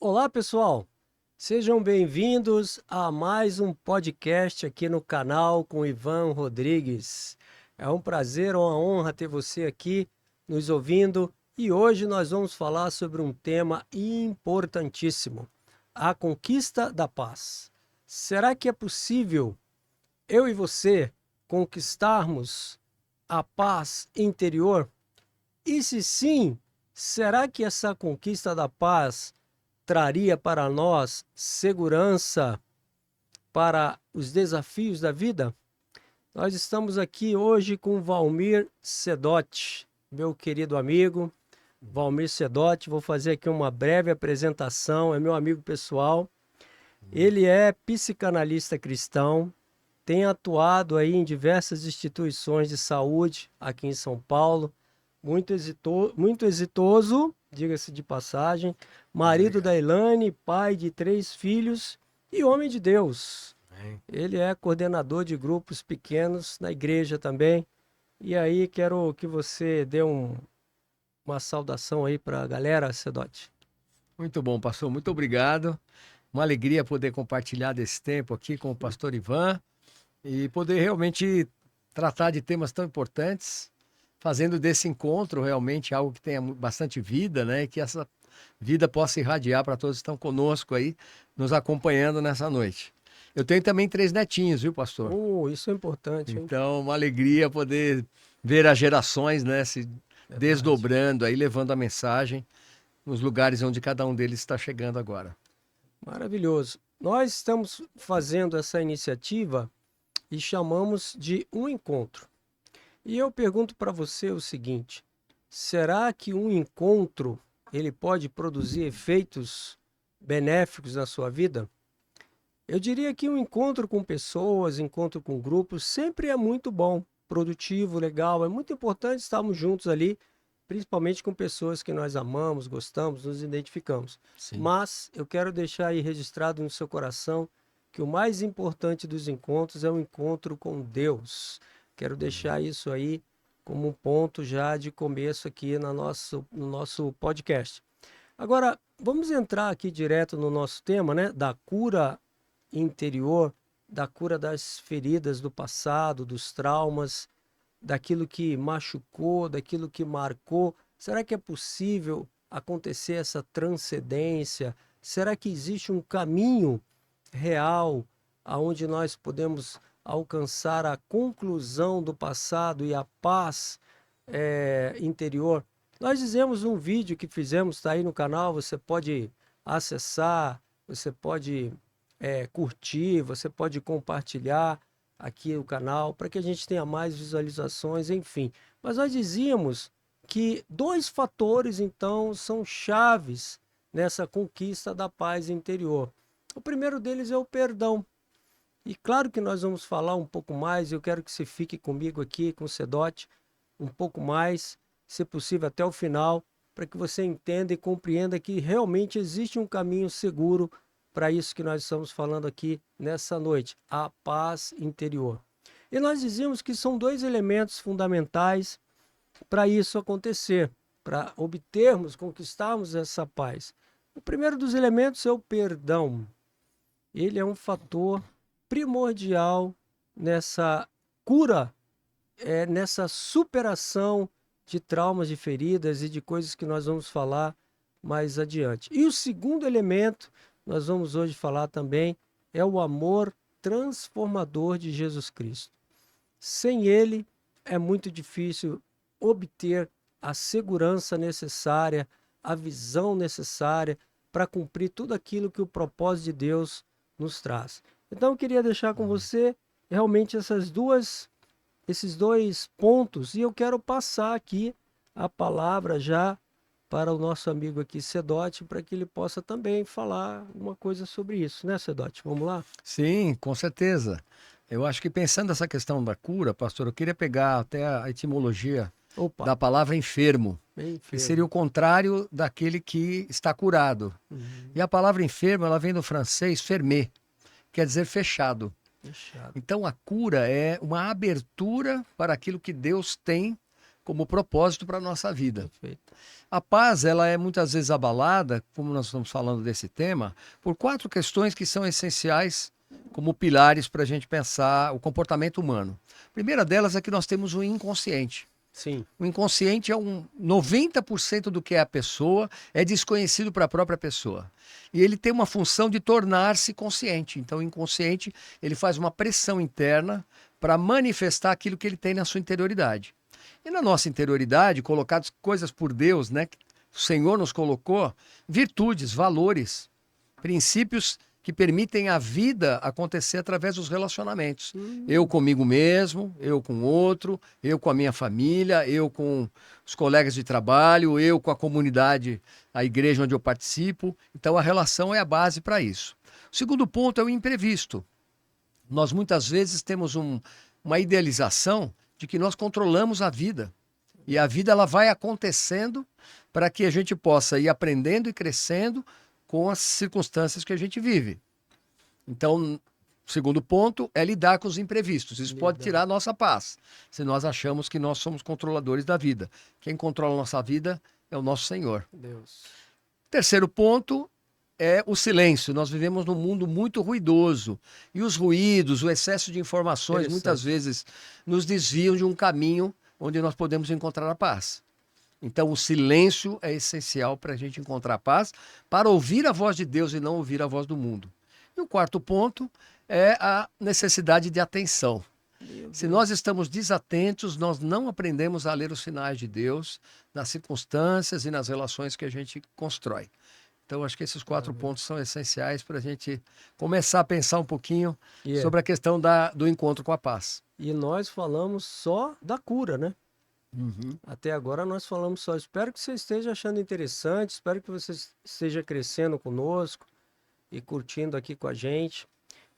Olá, pessoal! Sejam bem-vindos a mais um podcast aqui no canal com Ivan Rodrigues. É um prazer ou uma honra ter você aqui nos ouvindo e hoje nós vamos falar sobre um tema importantíssimo: a conquista da paz. Será que é possível eu e você conquistarmos a paz interior? E se sim, será que essa conquista da paz traria para nós segurança para os desafios da vida? Nós estamos aqui hoje com Valmir Sedotti, meu querido amigo. Valmir Sedotti, vou fazer aqui uma breve apresentação, é meu amigo pessoal. Ele é psicanalista cristão, tem atuado aí em diversas instituições de saúde aqui em São Paulo, muito exitoso, diga-se de passagem, marido Obrigado. da Elaine, pai de 3 filhos e homem de Deus. Amém. Ele é coordenador de grupos pequenos na igreja também. E aí, quero que você dê uma saudação aí para a galera, Sedotti. Muito bom, pastor. Muito obrigado. Uma alegria poder compartilhar desse tempo aqui com o pastor Ivan e poder realmente tratar de temas tão importantes, fazendo desse encontro realmente algo que tenha bastante vida, né? E que essa vida possa irradiar para todos que estão conosco aí, nos acompanhando nessa noite. Eu tenho também 3 netinhos, viu, pastor? Isso é importante, hein? Então, uma alegria poder ver as gerações, né, se Verdade. desdobrando aí, levando a mensagem nos lugares onde cada um deles está chegando agora. Maravilhoso. Nós estamos fazendo essa iniciativa e chamamos de um encontro. E eu pergunto para você o seguinte: será que um encontro ele pode produzir efeitos benéficos na sua vida? Eu diria que um encontro com pessoas, encontro com grupos, sempre é muito bom, produtivo, legal. É muito importante estarmos juntos ali, principalmente com pessoas que nós amamos, gostamos, nos identificamos. Sim. Mas eu quero deixar aí registrado no seu coração que o mais importante dos encontros é o encontro com Deus. Quero deixar isso aí como um ponto já de começo aqui no nosso podcast. Agora, vamos entrar aqui direto no nosso tema, né? Da cura interior, da cura das feridas do passado, dos traumas, daquilo que machucou, daquilo que marcou. Será que é possível acontecer essa transcendência? Será que existe um caminho real aonde nós podemos alcançar a conclusão do passado e a paz interior? Nós fizemos um vídeo que fizemos, está aí no canal, você pode acessar, você pode curtir, você pode compartilhar aqui o canal para que a gente tenha mais visualizações, enfim. Mas nós dizíamos que 2 fatores, então, são chaves nessa conquista da paz interior. O primeiro deles é o perdão. E claro que nós vamos falar um pouco mais, eu quero que você fique comigo aqui, com o Sedotti, um pouco mais, se possível até o final, para que você entenda e compreenda que realmente existe um caminho seguro para isso que nós estamos falando aqui nessa noite, a paz interior. E nós dizíamos que são 2 elementos fundamentais para isso acontecer, para obtermos, conquistarmos essa paz. O primeiro dos elementos é o perdão. Ele é um fator primordial nessa cura, nessa superação de traumas, de feridas e de coisas que nós vamos falar mais adiante. E o segundo elemento, nós vamos hoje falar também, é o amor transformador de Jesus Cristo. Sem ele, é muito difícil obter a segurança necessária, a visão necessária para cumprir tudo aquilo que o propósito de Deus nos traz. Então, eu queria deixar com você realmente esses dois pontos, e eu quero passar aqui a palavra já para o nosso amigo aqui, Sedotti, para que ele possa também falar uma coisa sobre isso, né, Sedotti? Vamos lá? Sim, com certeza. Eu acho que pensando nessa questão da cura, pastor, eu queria pegar até a etimologia Opa, da palavra enfermo, bem que seria enfermo. o contrário daquele que está curado. E Uhum, a palavra enfermo, ela vem do francês fermé, quer dizer fechado. fechado. Então a cura é uma abertura para aquilo que Deus tem como propósito para a nossa vida. Perfeito. A paz, ela é muitas vezes abalada, como nós estamos falando desse tema, por 4 questões que são essenciais como pilares para a gente pensar o comportamento humano. A primeira delas é que nós temos o inconsciente. Sim. O inconsciente é 90% do que é a pessoa, é desconhecido para a própria pessoa. E ele tem uma função de tornar-se consciente. Então, o inconsciente, ele faz uma pressão interna para manifestar aquilo que ele tem na sua interioridade. E na nossa interioridade, colocadas coisas por Deus, né? O Senhor nos colocou virtudes, valores, princípios que permitem a vida acontecer através dos relacionamentos. Eu comigo mesmo, eu com o outro, eu com a minha família, eu com os colegas de trabalho, eu com a comunidade, a igreja onde eu participo. Então, a relação é a base para isso. O segundo ponto é o imprevisto. Nós muitas vezes temos uma idealização de que nós controlamos a vida. E a vida ela vai acontecendo para que a gente possa ir aprendendo e crescendo com as circunstâncias que a gente vive. Então, o segundo ponto é lidar com os imprevistos. Isso pode tirar a nossa paz, se nós achamos que nós somos controladores da vida. Quem controla a nossa vida é o nosso Senhor. Deus. Terceiro ponto é o silêncio. Nós vivemos num mundo muito ruidoso. E os ruídos, o excesso de informações, muitas vezes nos desviam de um caminho onde nós podemos encontrar a paz. Então, o silêncio é essencial para a gente encontrar paz, para ouvir a voz de Deus e não ouvir a voz do mundo. E o quarto ponto é a necessidade de atenção. Se nós estamos desatentos, nós não aprendemos a ler os sinais de Deus nas circunstâncias e nas relações que a gente constrói. Então, acho que esses 4 pontos são essenciais para a gente começar a pensar um pouquinho sobre a questão do encontro com a paz. E nós falamos só da cura, né? Uhum. Até agora nós falamos só. Espero que você esteja achando interessante, espero que você esteja crescendo conosco e curtindo aqui com a gente,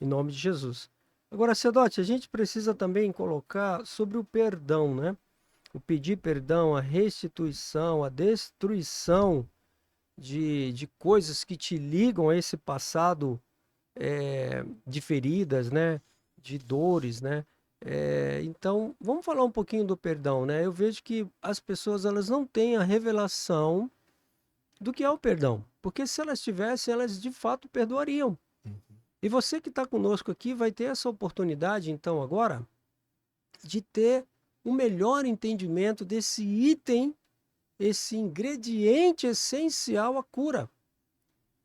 em nome de Jesus. Agora, Sedote, a gente precisa também colocar sobre o perdão, né? O pedir perdão, a restituição, a destruição de coisas que te ligam a esse passado de feridas, né? De dores, né? Então, vamos falar um pouquinho do perdão, né? Eu vejo que as pessoas elas não têm a revelação do que é o perdão, porque se elas tivessem, elas de fato perdoariam. E você que está conosco aqui vai ter essa oportunidade, então, agora, de ter um melhor entendimento desse item, esse ingrediente essencial à cura.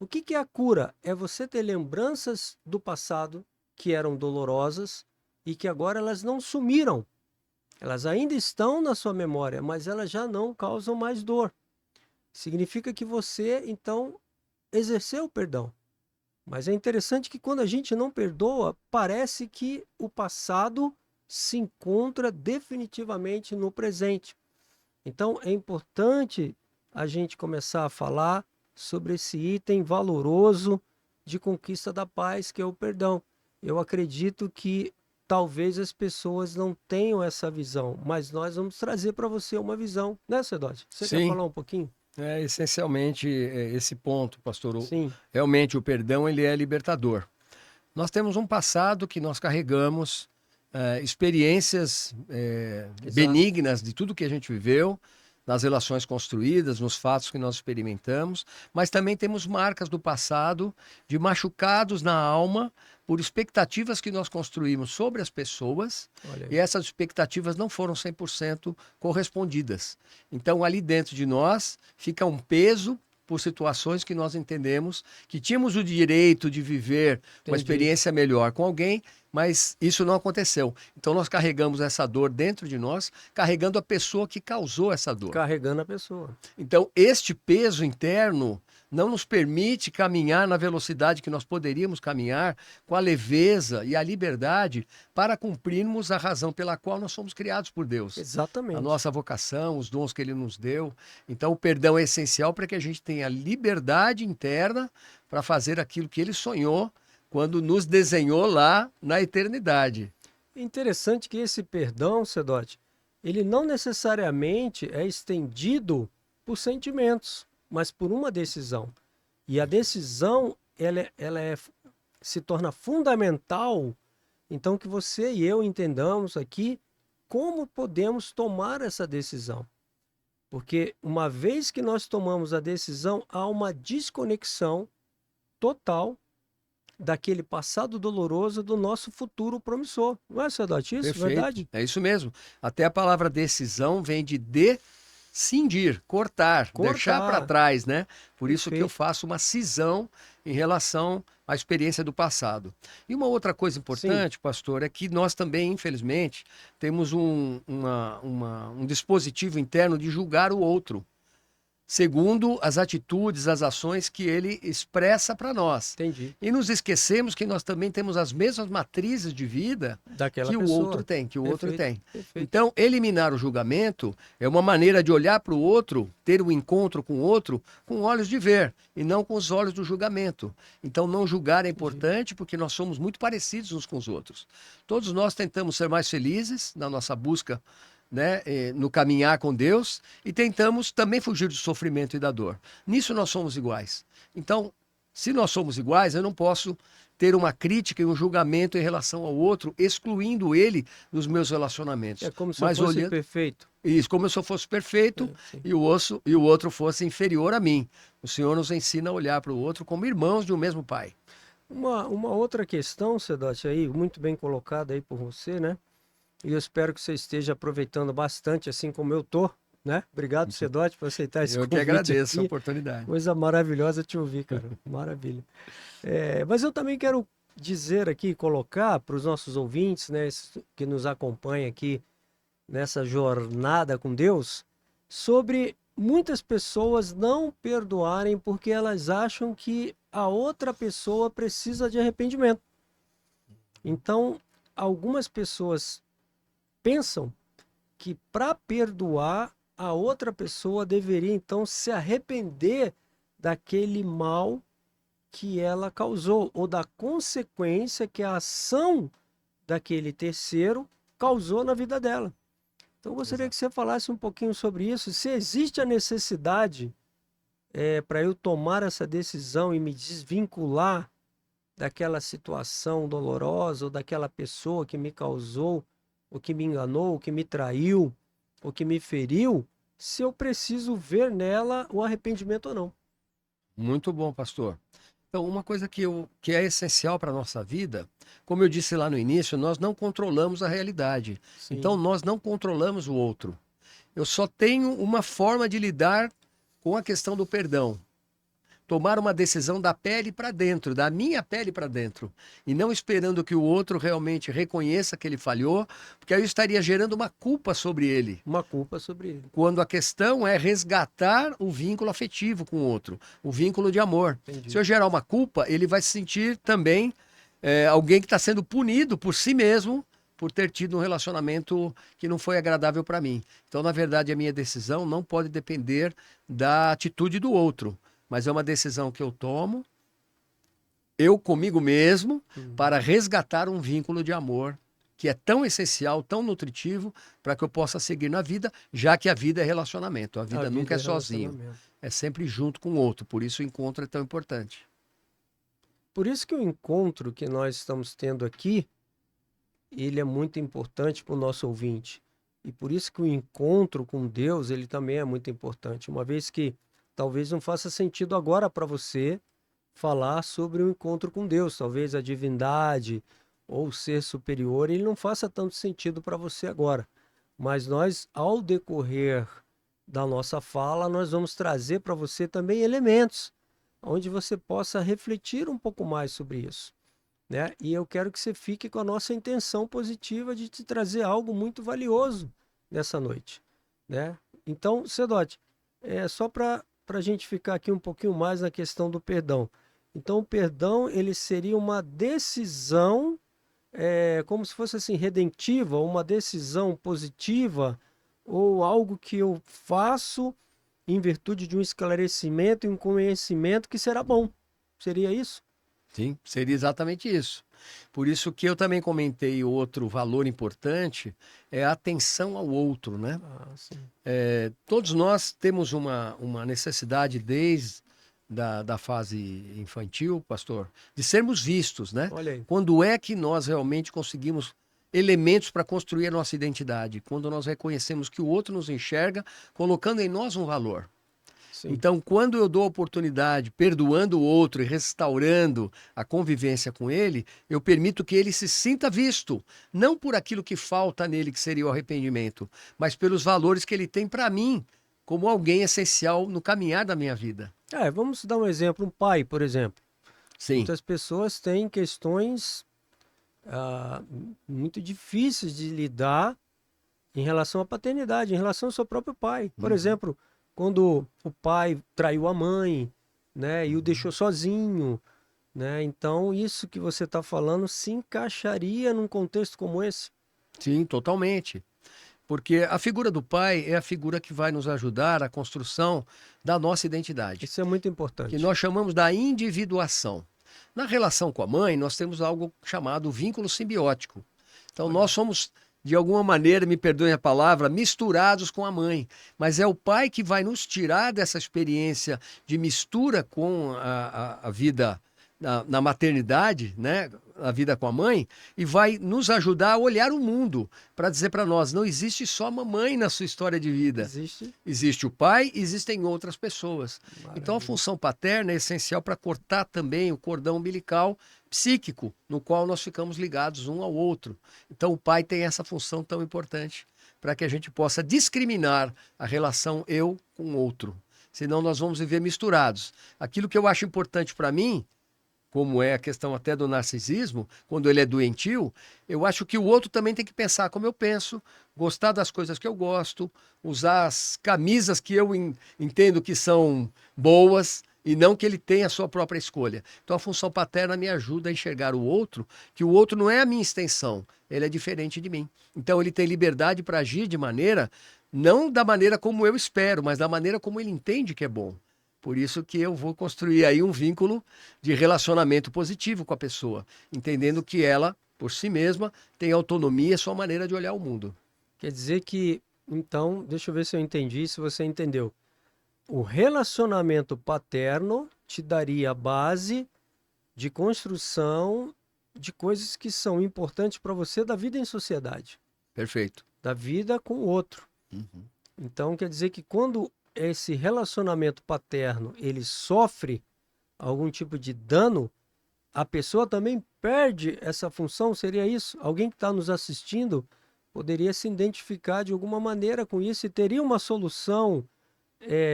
O que é a cura? É você ter lembranças do passado que eram dolorosas, e que agora elas não sumiram. Elas ainda estão na sua memória, mas elas já não causam mais dor. Significa que você, então, exerceu o perdão. Mas é interessante que quando a gente não perdoa, parece que o passado se encontra definitivamente no presente. Então, é importante a gente começar a falar sobre esse item valoroso de conquista da paz, que é o perdão. Eu acredito que talvez as pessoas não tenham essa visão, mas nós vamos trazer para você uma visão, né, Sedote? Você quer falar um pouquinho? É essencialmente esse ponto, pastor. Sim. Realmente o perdão ele é libertador. Nós temos um passado que nós carregamos, experiências benignas de tudo que a gente viveu, nas relações construídas, nos fatos que nós experimentamos, mas também temos marcas do passado de machucados na alma por expectativas que nós construímos sobre as pessoas e essas expectativas não foram 100% correspondidas. Então, ali dentro de nós fica um peso por situações que nós entendemos que tínhamos o direito de viver uma experiência melhor com alguém, mas isso não aconteceu. Então nós carregamos essa dor dentro de nós, carregando a pessoa que causou essa dor. Carregando a pessoa. Então este peso interno não nos permite caminhar na velocidade que nós poderíamos caminhar, com a leveza e a liberdade para cumprirmos a razão pela qual nós somos criados por Deus. Exatamente. A nossa vocação, os dons que Ele nos deu. Então o perdão é essencial para que a gente tenha liberdade interna para fazer aquilo que Ele sonhou quando nos desenhou lá na eternidade. Interessante que esse perdão, Sedote, ele não necessariamente é estendido por sentimentos, mas por uma decisão. E a decisão, se torna fundamental, então, que você e eu entendamos aqui como podemos tomar essa decisão. Porque uma vez que nós tomamos a decisão, há uma desconexão total daquele passado doloroso do nosso futuro promissor. Não é, Sadote, isso? Perfeito. Verdade? É isso mesmo. Até a palavra decisão vem de cindir, cortar, deixar para trás, né? Por isso que eu Perfeito. faço uma cisão em relação à experiência do passado. E uma outra coisa importante, pastor, é que nós também, infelizmente, temos um dispositivo interno de julgar o outro, segundo as atitudes, as ações que ele expressa para nós. Entendi. E nos esquecemos que nós também temos as mesmas matrizes de vida Daquela que o pessoa. outro tem, que o outro Perfeito, tem. perfeito. Então, eliminar o julgamento é uma maneira de olhar para o outro, ter um encontro com o outro, com olhos de ver, e não com os olhos do julgamento. Então, não julgar é importante porque nós somos muito parecidos uns com os outros. Todos nós tentamos ser mais felizes na nossa busca, né, no caminhar com Deus, e tentamos também fugir do sofrimento e da dor. Nisso nós somos iguais. Então, se nós somos iguais, eu não posso ter uma crítica e um julgamento em relação ao outro, excluindo ele dos meus relacionamentos. É como se eu fosse perfeito. Isso, como se eu fosse perfeito e o outro fosse inferior a mim. O Senhor nos ensina a olhar para o outro como irmãos de um mesmo Pai. Uma outra questão, Sedote, aí, muito bem colocada aí por você, né? E eu espero que você esteja aproveitando bastante, assim como eu tô, né? Obrigado, Sedote, por aceitar esse convite. Eu que agradeço aqui. a oportunidade. Coisa maravilhosa te ouvir, cara. Maravilha. Mas eu também quero dizer aqui, colocar para os nossos ouvintes, né, que nos acompanham aqui nessa jornada com Deus, sobre muitas pessoas não perdoarem porque elas acham que a outra pessoa precisa de arrependimento. Então, algumas pessoas pensam que para perdoar, a outra pessoa deveria então se arrepender daquele mal que ela causou, ou da consequência que a ação daquele terceiro causou na vida dela. Então, eu gostaria que você falasse um pouquinho sobre isso. Se existe a necessidade para eu tomar essa decisão e me desvincular daquela situação dolorosa, ou daquela pessoa que me causou, ou que me enganou, ou que me traiu, ou que me feriu, se eu preciso ver nela o arrependimento ou não. Muito bom, pastor. Então, uma coisa que é essencial para a nossa vida, como eu disse lá no início, nós não controlamos a realidade. Sim. Então, nós não controlamos o outro. Eu só tenho uma forma de lidar com a questão do perdão. Tomar uma decisão da pele para dentro, da minha pele para dentro. E não esperando que o outro realmente reconheça que ele falhou, porque aí eu estaria gerando uma culpa sobre ele. Uma culpa sobre ele. Quando a questão é resgatar o vínculo afetivo com o outro, o vínculo de amor. Entendi. Se eu gerar uma culpa, ele vai se sentir também alguém que está sendo punido por si mesmo, por ter tido um relacionamento que não foi agradável para mim. Então, na verdade, a minha decisão não pode depender da atitude do outro, mas é uma decisão que eu tomo, eu comigo mesmo, para resgatar um vínculo de amor que é tão essencial, tão nutritivo, para que eu possa seguir na vida, já que a vida é relacionamento. A vida nunca é sozinho, é sempre junto com o outro. Por isso o encontro é tão importante. Por isso que o encontro que nós estamos tendo aqui, ele é muito importante para o nosso ouvinte. E por isso que o encontro com Deus, ele também é muito importante. Uma vez que talvez não faça sentido agora para você falar sobre o encontro com Deus. Talvez a divindade ou o ser superior, ele não faça tanto sentido para você agora. Mas nós, ao decorrer da nossa fala, nós vamos trazer para você também elementos onde você possa refletir um pouco mais sobre isso, né? E eu quero que você fique com a nossa intenção positiva de te trazer algo muito valioso nessa noite, né? Então, Sedote, só para a gente ficar aqui um pouquinho mais na questão do perdão. Então, o perdão, ele seria uma decisão, como se fosse assim, redentiva, uma decisão positiva, ou algo que eu faço em virtude de um esclarecimento e um conhecimento que será bom. Seria isso? Sim, seria exatamente isso. Por isso que eu também comentei outro valor importante, é a atenção ao outro, né? Sim. Todos nós temos uma necessidade desde da fase infantil, pastor, de sermos vistos, né? Olha aí. Quando é que nós realmente conseguimos elementos para construir a nossa identidade, quando nós reconhecemos que o outro nos enxerga, colocando em nós um valor. Sim. Então, quando eu dou a oportunidade, perdoando o outro e restaurando a convivência com ele, eu permito que ele se sinta visto, não por aquilo que falta nele, que seria o arrependimento, mas pelos valores que ele tem para mim, como alguém essencial no caminhar da minha vida. Vamos dar um exemplo, um pai, por exemplo. Sim. Muitas pessoas têm questões muito difíceis de lidar em relação à paternidade, em relação ao seu próprio pai. Por exemplo, quando o pai traiu a mãe, né, e o deixou sozinho, né? Então, isso que você está falando se encaixaria num contexto como esse? Sim, totalmente. Porque a figura do pai é a figura que vai nos ajudar à construção da nossa identidade, Isso é muito que importante. nós chamamos da individuação. Na relação com a mãe, nós temos algo chamado vínculo simbiótico. Então, Olha. nós somos, de alguma maneira, me perdoem a palavra, misturados com a mãe. Mas é o pai que vai nos tirar dessa experiência de mistura com a vida na maternidade, né? A vida com a mãe, e vai nos ajudar a olhar o mundo para dizer para nós: não existe só a mamãe na sua história de vida. Existe. Existe o pai, existem outras pessoas. Então a Maravilha. função paterna é essencial para cortar também o cordão umbilical psíquico, no qual nós ficamos ligados um ao outro. Então o pai tem essa função tão importante para que a gente possa discriminar a relação eu com o outro. Senão nós vamos viver misturados. Aquilo que eu acho importante para mim, como é a questão até do narcisismo, quando ele é doentio, eu acho que o outro também tem que pensar como eu penso, gostar das coisas que eu gosto, usar as camisas que eu entendo que são boas e não que ele tenha a sua própria escolha. Então a função paterna me ajuda a enxergar o outro, que o outro não é a minha extensão, ele é diferente de mim. Então ele tem liberdade para agir de maneira, não da maneira como eu espero, mas da maneira como ele entende que é bom. Por isso que eu vou construir aí um vínculo de relacionamento positivo com a pessoa, entendendo que ela, por si mesma, tem autonomia e sua maneira de olhar o mundo. Quer dizer que, então, deixa eu ver se eu entendi, se você entendeu. O relacionamento paterno te daria a base de construção de coisas que são importantes para você da vida em sociedade, Perfeito. da vida com o outro. Uhum. Então, quer dizer que quando esse relacionamento paterno ele sofre algum tipo de dano, a pessoa também perde essa função? Seria isso? Alguém que está nos assistindo poderia se identificar de alguma maneira com isso e teria uma solução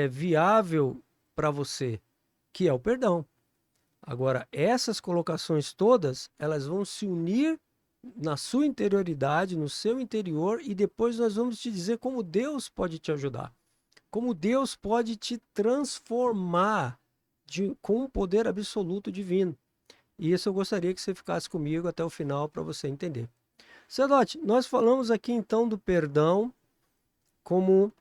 viável para você, que é o perdão. Agora, essas colocações todas, elas vão se unir na sua interioridade, no seu interior, e depois nós vamos te dizer como Deus pode te ajudar, como Deus pode te transformar com um poder absoluto divino. E isso eu gostaria que você ficasse comigo até o final para você entender. Sadote, nós falamos aqui então do perdão como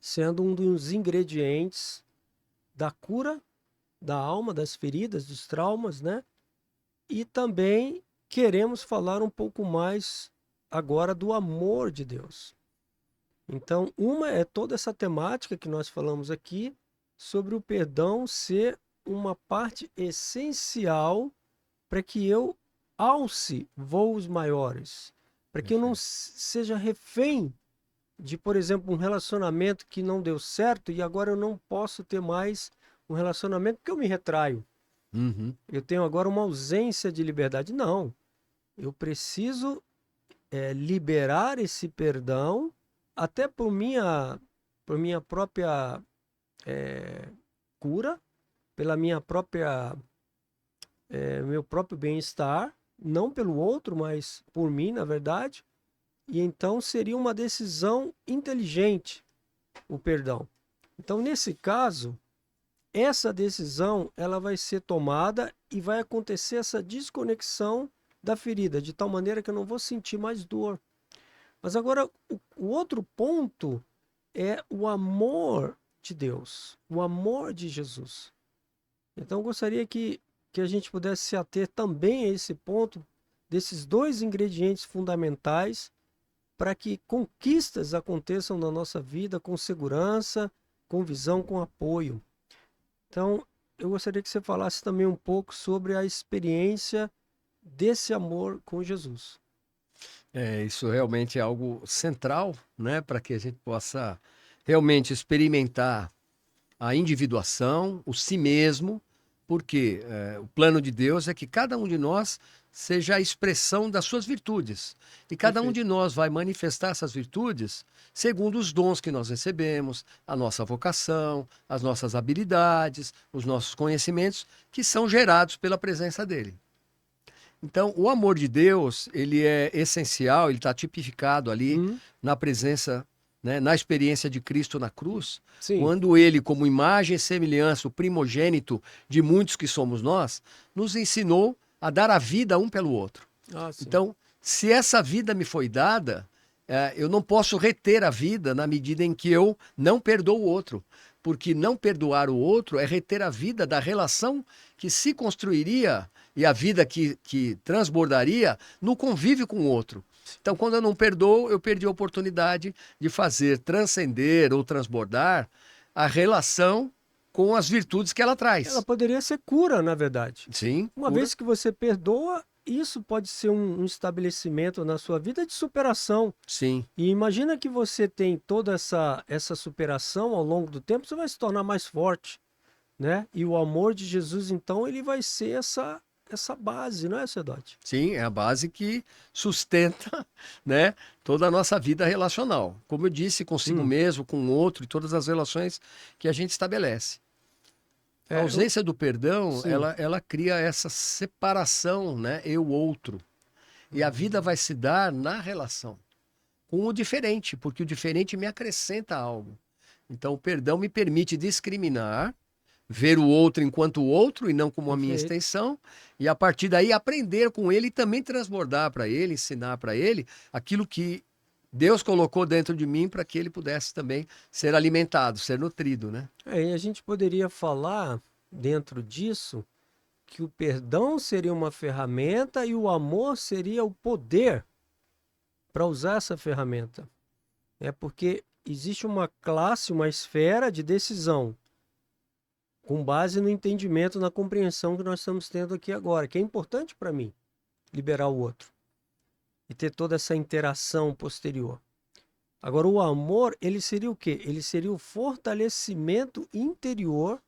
sendo um dos ingredientes da cura da alma, das feridas, dos traumas, né? E também queremos falar um pouco mais agora do amor de Deus. Então, uma é toda essa temática que nós falamos aqui sobre o perdão ser uma parte essencial para que eu alce voos maiores, para que eu não seja refém de, por exemplo, um relacionamento que não deu certo e agora eu não posso ter mais um relacionamento porque eu me retraio. Uhum. Eu tenho agora uma ausência de liberdade. Não, eu preciso liberar esse perdão até por minha própria cura, pela minha própria meu próprio bem-estar, não pelo outro, mas por mim, na verdade. E então seria uma decisão inteligente o perdão. Então, nesse caso, essa decisão ela vai ser tomada e vai acontecer essa desconexão da ferida, de tal maneira que eu não vou sentir mais dor. Mas agora, o outro ponto é o amor de Deus, o amor de Jesus. Então, eu gostaria que a gente pudesse se ater também a esse ponto, desses dois ingredientes fundamentais para que conquistas aconteçam na nossa vida com segurança, com visão, com apoio. Então, eu gostaria que você falasse também um pouco sobre a experiência desse amor com Jesus. Isso realmente é algo central, né, para que a gente possa realmente experimentar a individuação, o si mesmo, porque o plano de Deus é que cada um de nós seja a expressão das suas virtudes. E cada um Perfeito. de nós vai manifestar essas virtudes segundo os dons que nós recebemos, a nossa vocação, as nossas habilidades, os nossos conhecimentos, que são gerados pela presença dele. Então, o amor de Deus, ele é essencial, ele está tipificado ali Hum, na presença, né, na experiência de Cristo na cruz, sim. quando ele, como imagem e semelhança, o primogênito de muitos que somos nós, nos ensinou a dar a vida um pelo outro. Ah, sim. Então, se essa vida me foi dada, eu não posso reter a vida na medida em que eu não perdoo o outro. Porque não perdoar o outro é reter a vida da relação que se construiria e a vida que transbordaria no convívio com o outro. Então, quando eu não perdoo, eu perdi a oportunidade de fazer transcender ou transbordar a relação com as virtudes que ela Ela traz. poderia ser cura, na verdade. Sim, Uma cura. vez que você perdoa, isso pode ser um estabelecimento na sua vida de superação. Sim, E imagina que você tem toda essa superação ao longo do tempo, você vai se tornar mais forte, né? E o amor de Jesus, então, ele vai ser essa base, não é, Sedote? sim, é a base que sustenta, né, toda a nossa vida relacional. Como eu disse, consigo Hum, mesmo, com o outro e todas as relações que a gente estabelece. A é, ausência do perdão, sim. ela cria essa separação, né, eu-outro. E a vida vai se dar na relação com o diferente, porque o diferente me acrescenta algo. Então, o perdão me permite discriminar, ver o outro enquanto o outro e não como a minha Perfeito. extensão, e a partir daí aprender com ele e também transbordar para ele, ensinar para ele aquilo que Deus colocou dentro de mim para que ele pudesse também ser alimentado, ser nutrido, né? E a gente poderia falar dentro disso que o perdão seria uma ferramenta e o amor seria o poder para usar essa ferramenta. É porque existe uma classe, uma esfera de decisão com base no entendimento, na compreensão que nós estamos tendo aqui agora, que é importante para mim liberar o outro e ter toda essa interação posterior. Agora, o amor, ele seria o quê? Ele seria o fortalecimento interior,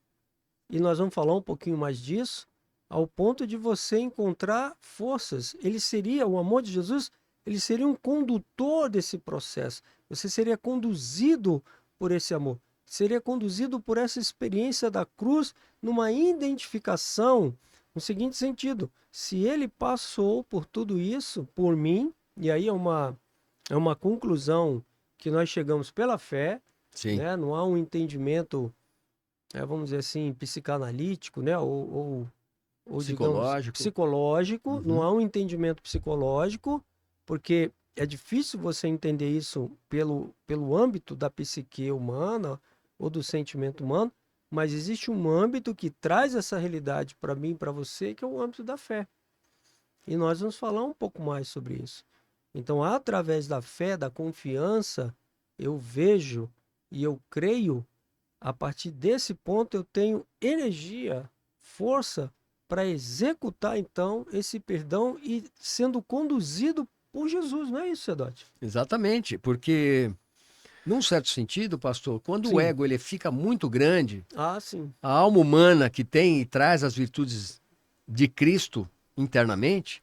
e nós vamos falar um pouquinho mais disso, ao ponto de você encontrar forças. Ele seria, o amor de Jesus, ele seria um condutor desse processo. Você seria conduzido por esse amor. Seria conduzido por essa experiência da cruz numa identificação, no seguinte sentido: se ele passou por tudo isso por mim, e aí é uma conclusão que nós chegamos pela fé, Sim, né? Não há um entendimento, vamos dizer assim, psicanalítico, né? Ou digamos, psicológico. psicológico, não Uhum. há um entendimento psicológico, porque é difícil você entender isso pelo âmbito da psique humana ou do sentimento humano, mas existe um âmbito que traz essa realidade para mim e para você, que é o âmbito da fé. E nós vamos falar um pouco mais sobre isso. Então, através da fé, da confiança, eu vejo e eu creio. A partir desse ponto, eu tenho energia, força para executar então esse perdão e sendo conduzido por Jesus, não é isso, Sedote? Exatamente, porque num certo sentido, pastor, quando o Sim. ego ele fica muito grande, Ah, sim. a alma humana que tem e traz as virtudes de Cristo internamente,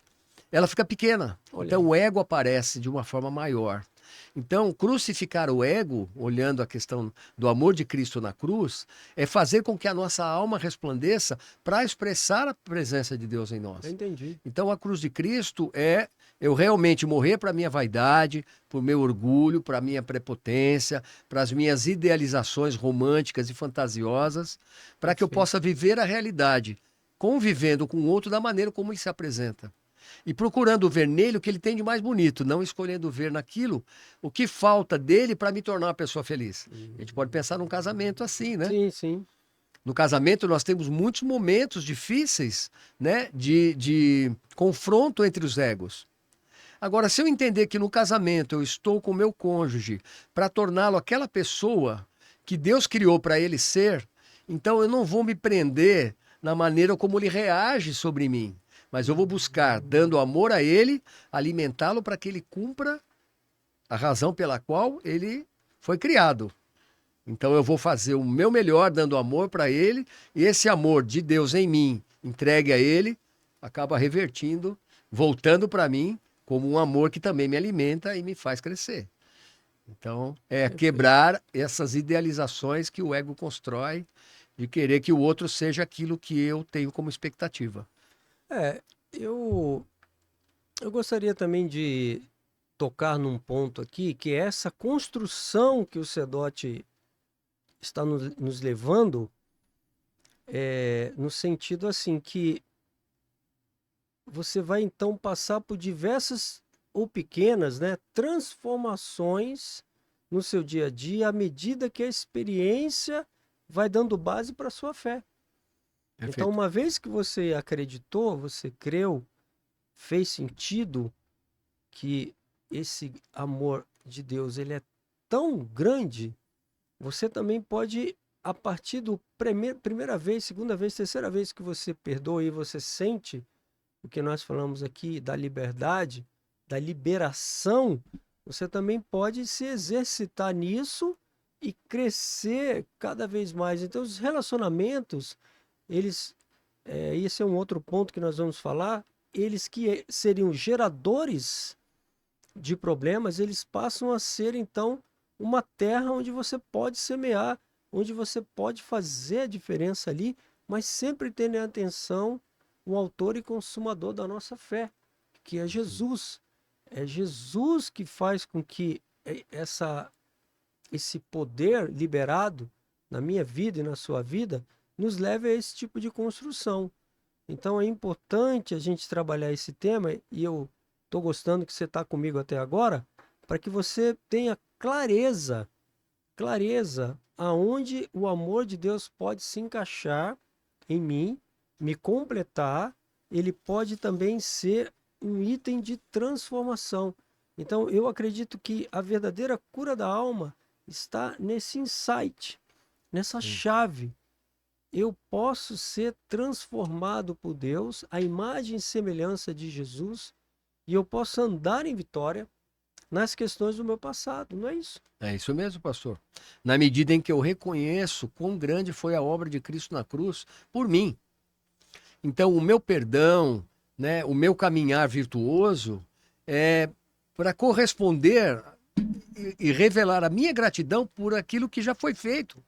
ela fica pequena. Olha Então aí. o ego aparece de uma forma maior. Então, crucificar o ego, olhando a questão do amor de Cristo na cruz, é fazer com que a nossa alma resplandeça para expressar a presença de Deus em Eu nós. entendi. Então, a cruz de Cristo é eu realmente morrer para a minha vaidade, para o meu orgulho, para a minha prepotência, para as minhas idealizações românticas e fantasiosas, para que eu Perfeito. possa viver a realidade, convivendo com o outro da maneira como ele se apresenta. E procurando ver nele o que ele tem de mais bonito, não escolhendo ver naquilo o que falta dele para me tornar uma pessoa feliz. A gente pode pensar num casamento assim, né? Sim, sim. No casamento, nós temos muitos momentos difíceis, né, de confronto entre os egos. Agora, se eu entender que no casamento eu estou com o meu cônjuge para torná-lo aquela pessoa que Deus criou para ele ser, então eu não vou me prender na maneira como ele reage sobre mim, mas eu vou buscar, dando amor a ele, alimentá-lo para que ele cumpra a razão pela qual ele foi criado. Então eu vou fazer o meu melhor dando amor para ele, e esse amor de Deus em mim, entregue a ele, acaba revertindo, voltando para mim como um amor que também me alimenta e me faz crescer. Então, é quebrar essas idealizações que o ego constrói de querer que o outro seja aquilo que eu tenho como expectativa. É, eu gostaria também de tocar num ponto aqui, que é essa construção que o Sedotti está nos levando, no sentido assim, que você vai então passar por diversas ou pequenas, né, transformações no seu dia a dia, à medida que a experiência vai dando base para a sua fé. Então, Perfeito. uma vez que você acreditou, você creu, fez sentido que esse amor de Deus ele é tão grande, você também pode, a partir do primeira vez, segunda vez, terceira vez que você perdoa e você sente o que nós falamos aqui da liberdade, da liberação, você também pode se exercitar nisso e crescer cada vez mais. Então, os relacionamentos, eles, esse é um outro ponto que nós vamos falar, eles que seriam geradores de problemas, eles passam a ser, então, uma terra onde você pode semear, onde você pode fazer a diferença ali, mas sempre tendo em atenção o autor e consumador da nossa fé, que é Jesus. É Jesus que faz com que esse poder liberado na minha vida e na sua vida nos leve a esse tipo de construção. Então é importante a gente trabalhar esse tema e eu estou gostando que você está comigo até agora, para que você tenha clareza aonde o amor de Deus pode se encaixar em mim, me completar, ele pode também ser um item de transformação. Então eu acredito que a verdadeira cura da alma está nesse insight, nessa Sim. chave. Eu posso ser transformado por Deus, a imagem e semelhança de Jesus, e eu posso andar em vitória nas questões do meu passado, não é isso? É isso mesmo, pastor. Na medida em que eu reconheço quão grande foi a obra de Cristo na cruz por mim. Então, o meu perdão, né, o meu caminhar virtuoso é para corresponder e revelar a minha gratidão por aquilo que já foi feito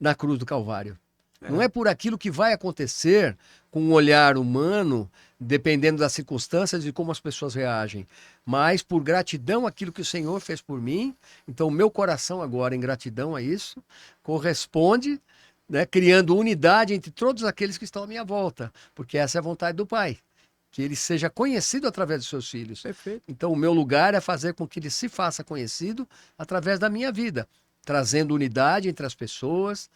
na cruz do Calvário. Não É, é por aquilo que vai acontecer com um olhar humano, dependendo das circunstâncias e como as pessoas reagem, mas por gratidão àquilo que o Senhor fez por mim. Então, o meu coração agora, em gratidão a isso, corresponde, né, criando unidade entre todos aqueles que estão à minha volta, porque essa é a vontade do Pai, que ele seja conhecido através dos seus filhos. perfeito. Então, o meu lugar é fazer com que ele se faça conhecido através da minha vida, trazendo unidade entre as pessoas,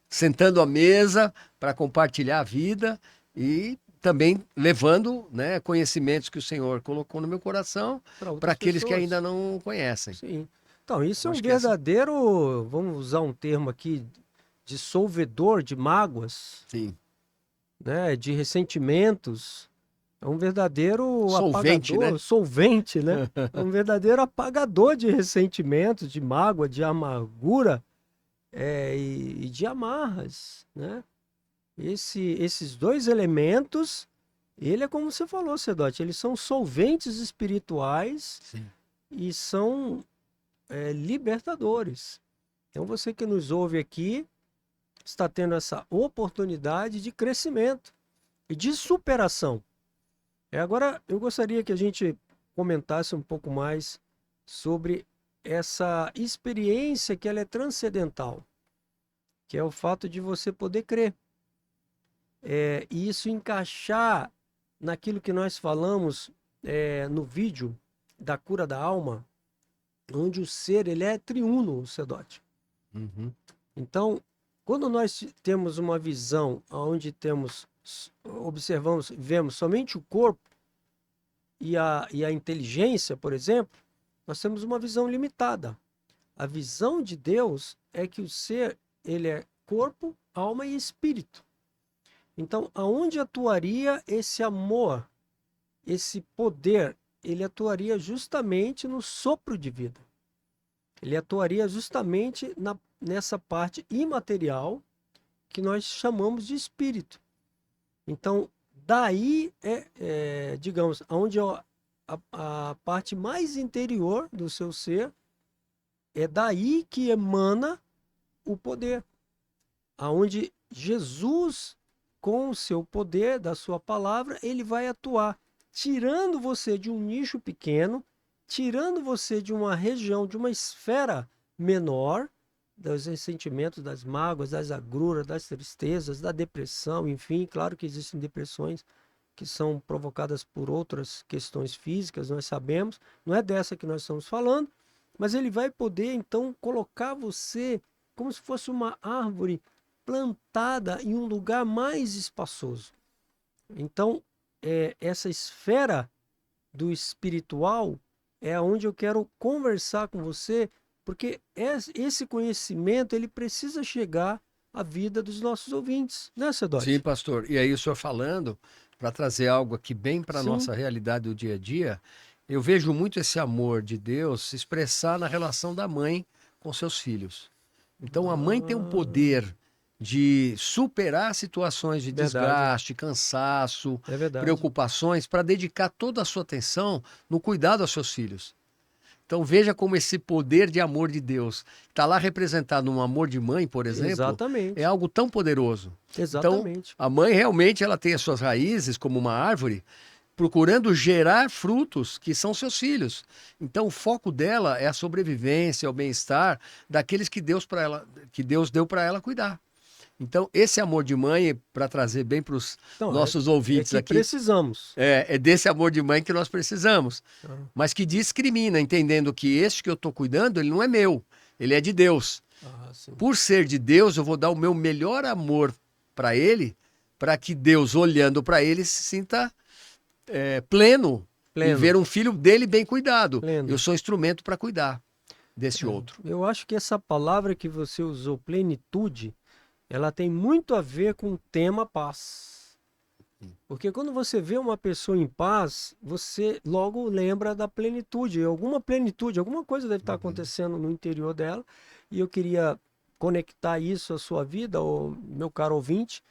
sentando à mesa para compartilhar a vida e também levando, né, conhecimentos que o Senhor colocou no meu coração Para para outras aqueles que ainda pessoas. não conhecem. Sim. Então, isso Eu é um acho que essa, verdadeiro, vamos usar um termo aqui, dissolvedor de mágoas, sim, né, de ressentimentos. É um verdadeiro solvente, né? apagador, solvente, né? É um verdadeiro apagador de ressentimentos, de mágoa, de amargura, e de amarras, né? Esses dois elementos, ele é como você falou, Sedote, eles são solventes espirituais Sim. e são libertadores. Então você que nos ouve aqui está tendo essa oportunidade de crescimento e de superação. Agora eu gostaria que a gente comentasse um pouco mais sobre essa experiência que ela é transcendental, que é o fato de você poder crer. E isso encaixar naquilo que nós falamos no vídeo da cura da alma, onde o ser ele é triuno, o Sedote. Uhum. Então, quando nós temos uma visão onde observamos, vemos somente o corpo e a inteligência, por exemplo, nós temos uma visão limitada. A visão de Deus é que o ser ele é corpo, alma e espírito. Então, aonde atuaria esse amor, esse poder? Ele atuaria justamente no sopro de vida. Ele atuaria justamente nessa parte imaterial que nós chamamos de espírito. Então, daí digamos, onde a parte mais interior do seu ser, é daí que emana o poder. Aonde Jesus, com o seu poder da sua palavra, ele vai atuar, tirando você de um nicho pequeno, tirando você de uma região, de uma esfera menor, dos ressentimentos, das mágoas, das agruras, das tristezas, da depressão, enfim, claro que existem depressões que são provocadas por outras questões físicas, nós sabemos, não é dessa que nós estamos falando, mas ele vai poder então colocar você como se fosse uma árvore plantada em um lugar mais espaçoso. Então, essa esfera do espiritual é onde eu quero conversar com você, porque esse conhecimento ele precisa chegar à vida dos nossos ouvintes, né, Sim, Sedote? pastor. E aí o senhor falando, para trazer algo aqui bem para a Sim. nossa realidade do dia a dia, eu vejo muito esse amor de Deus se expressar na relação da mãe com seus filhos. Então a mãe tem um Ah, poder de superar situações de verdade, desgaste, cansaço, é verdade. preocupações, para dedicar toda a sua atenção no cuidado aos seus filhos. Então veja como esse poder de amor de Deus está lá representado no amor de mãe, por exemplo, é Exatamente, algo tão poderoso. Então exatamente. a mãe realmente ela tem as suas raízes como uma árvore, procurando gerar frutos que são seus filhos. Então o foco dela é a sobrevivência, é o bem-estar daqueles que Deus para ela, que Deus deu para ela cuidar. Então esse amor de mãe, para trazer bem para os Então, nossos é ouvintes que aqui, precisamos. é desse amor de mãe que nós precisamos, Ah, mas que discrimina, entendendo que este que eu estou cuidando, ele não é meu, ele é de Deus. sim. Por ser de Deus, eu vou dar o meu melhor amor para ele, para que Deus, olhando para ele, se sinta pleno em Pleno, ver um filho dele bem cuidado. Eu pleno. sou instrumento para cuidar desse É, outro. eu acho que essa palavra que você usou, plenitude, ela tem muito a ver com o tema paz. Porque quando você vê uma pessoa em paz, você logo lembra da plenitude. Alguma plenitude, alguma coisa deve estar Uhum. acontecendo no interior dela. E eu queria conectar isso à sua vida, ao meu caro ouvinte,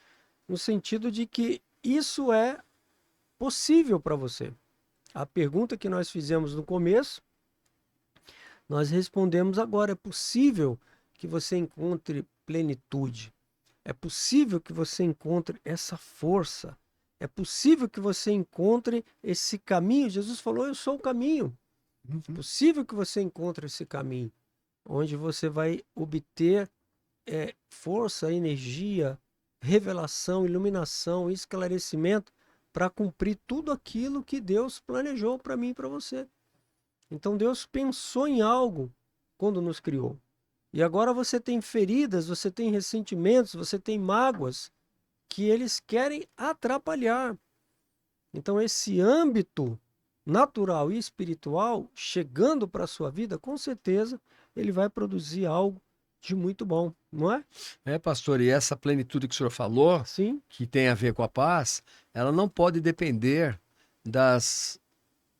no sentido de que isso é possível para você. A pergunta que nós fizemos no começo, nós respondemos agora. É possível que você encontre plenitude. É possível que você encontre essa força. É possível que você encontre esse caminho. Jesus falou: Eu sou o caminho. É Uhum. possível que você encontre esse caminho, onde você vai obter força, energia, revelação, iluminação, esclarecimento para cumprir tudo aquilo que Deus planejou para mim e para você. Então Deus pensou em algo quando nos criou. E agora você tem feridas, você tem ressentimentos, você tem mágoas que eles querem atrapalhar. Então esse âmbito natural e espiritual chegando para a sua vida, com certeza ele vai produzir algo de muito bom, não é? Pastor, e essa plenitude que o senhor falou, Sim. que tem a ver com a paz, ela não pode depender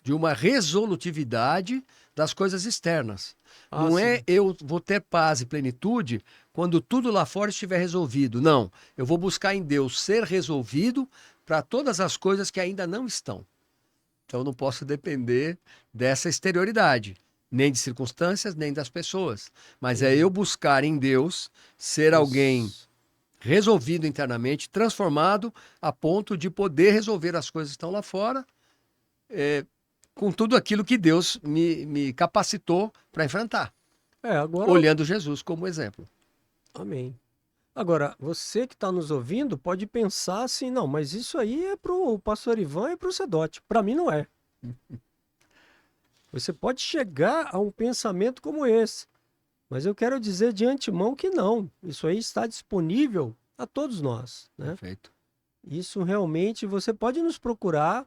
de uma resolutividade das coisas externas. Não é Sim. eu vou ter paz e plenitude quando tudo lá fora estiver resolvido. Não, eu vou buscar em Deus ser resolvido para todas as coisas que ainda não estão. Então eu não posso depender dessa exterioridade, nem de circunstâncias, nem das pessoas. Mas é eu Entendi. buscar em Deus ser alguém Isso. resolvido internamente, transformado a ponto de poder resolver as coisas que estão lá fora, com tudo aquilo que Deus me capacitou para enfrentar, Agora, olhando Jesus como exemplo. amém. Agora, você que está nos ouvindo pode pensar assim, não, mas isso aí é para o pastor Ivan e para o Sedote. Para mim não é. Você pode chegar a um pensamento como esse, mas eu quero dizer de antemão que não. Isso aí está disponível a todos nós, né? Perfeito. Isso realmente você pode nos procurar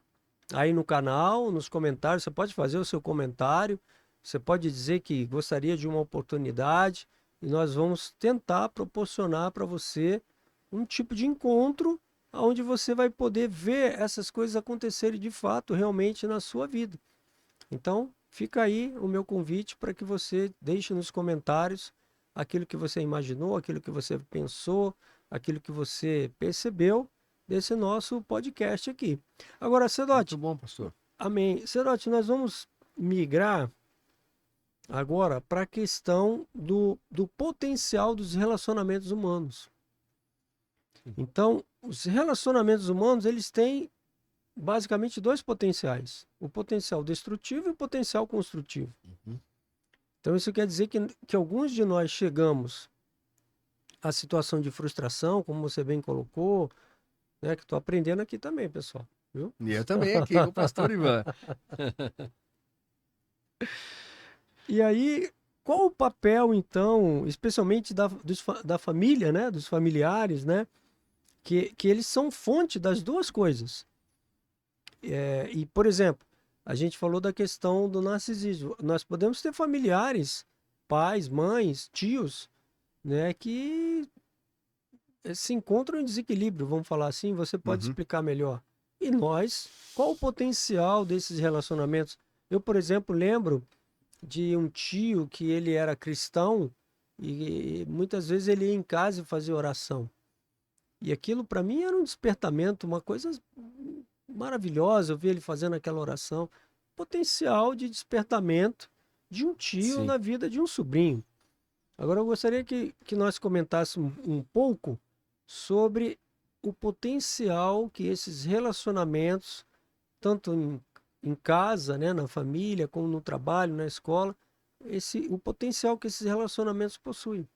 aí no canal, nos comentários, você pode fazer o seu comentário, você pode dizer que gostaria de uma oportunidade e nós vamos tentar proporcionar para você um tipo de encontro onde você vai poder ver essas coisas acontecerem de fato, realmente na sua vida. Então, fica aí o meu convite para que você deixe nos comentários aquilo que você imaginou, aquilo que você pensou, aquilo que você percebeu desse nosso podcast aqui. Agora, Muito Sedote, bom, pastor. amém. Sedote, nós vamos migrar agora para a questão do potencial dos relacionamentos humanos. Então, os relacionamentos humanos, eles têm basicamente dois potenciais: o potencial destrutivo e o potencial construtivo. Uhum. Então, isso quer dizer que alguns de nós chegamos à situação de frustração, como você bem colocou, né? Que estou aprendendo aqui também, pessoal, viu? E eu também aqui com o pastor Ivan. E aí, qual o papel, então, especialmente da família, né? Dos familiares, né? Que eles são fonte das duas coisas. E, por exemplo, a gente falou da questão do narcisismo. Nós podemos ter familiares, pais, mães, tios, né, que se encontram em desequilíbrio, vamos falar assim. Você pode Uhum. explicar melhor. E nós, qual o potencial desses relacionamentos? Eu, por exemplo, lembro de um tio que ele era cristão e muitas vezes ele ia em casa e fazia oração. E aquilo para mim era um despertamento, uma coisa maravilhosa. Eu vi ele fazendo aquela oração. Potencial de despertamento de um tio Sim. na vida de um sobrinho. Agora eu gostaria que nós comentássemos um pouco sobre o potencial que esses relacionamentos, tanto em casa, né, na família, como no trabalho, na escola, o potencial que esses relacionamentos possuem.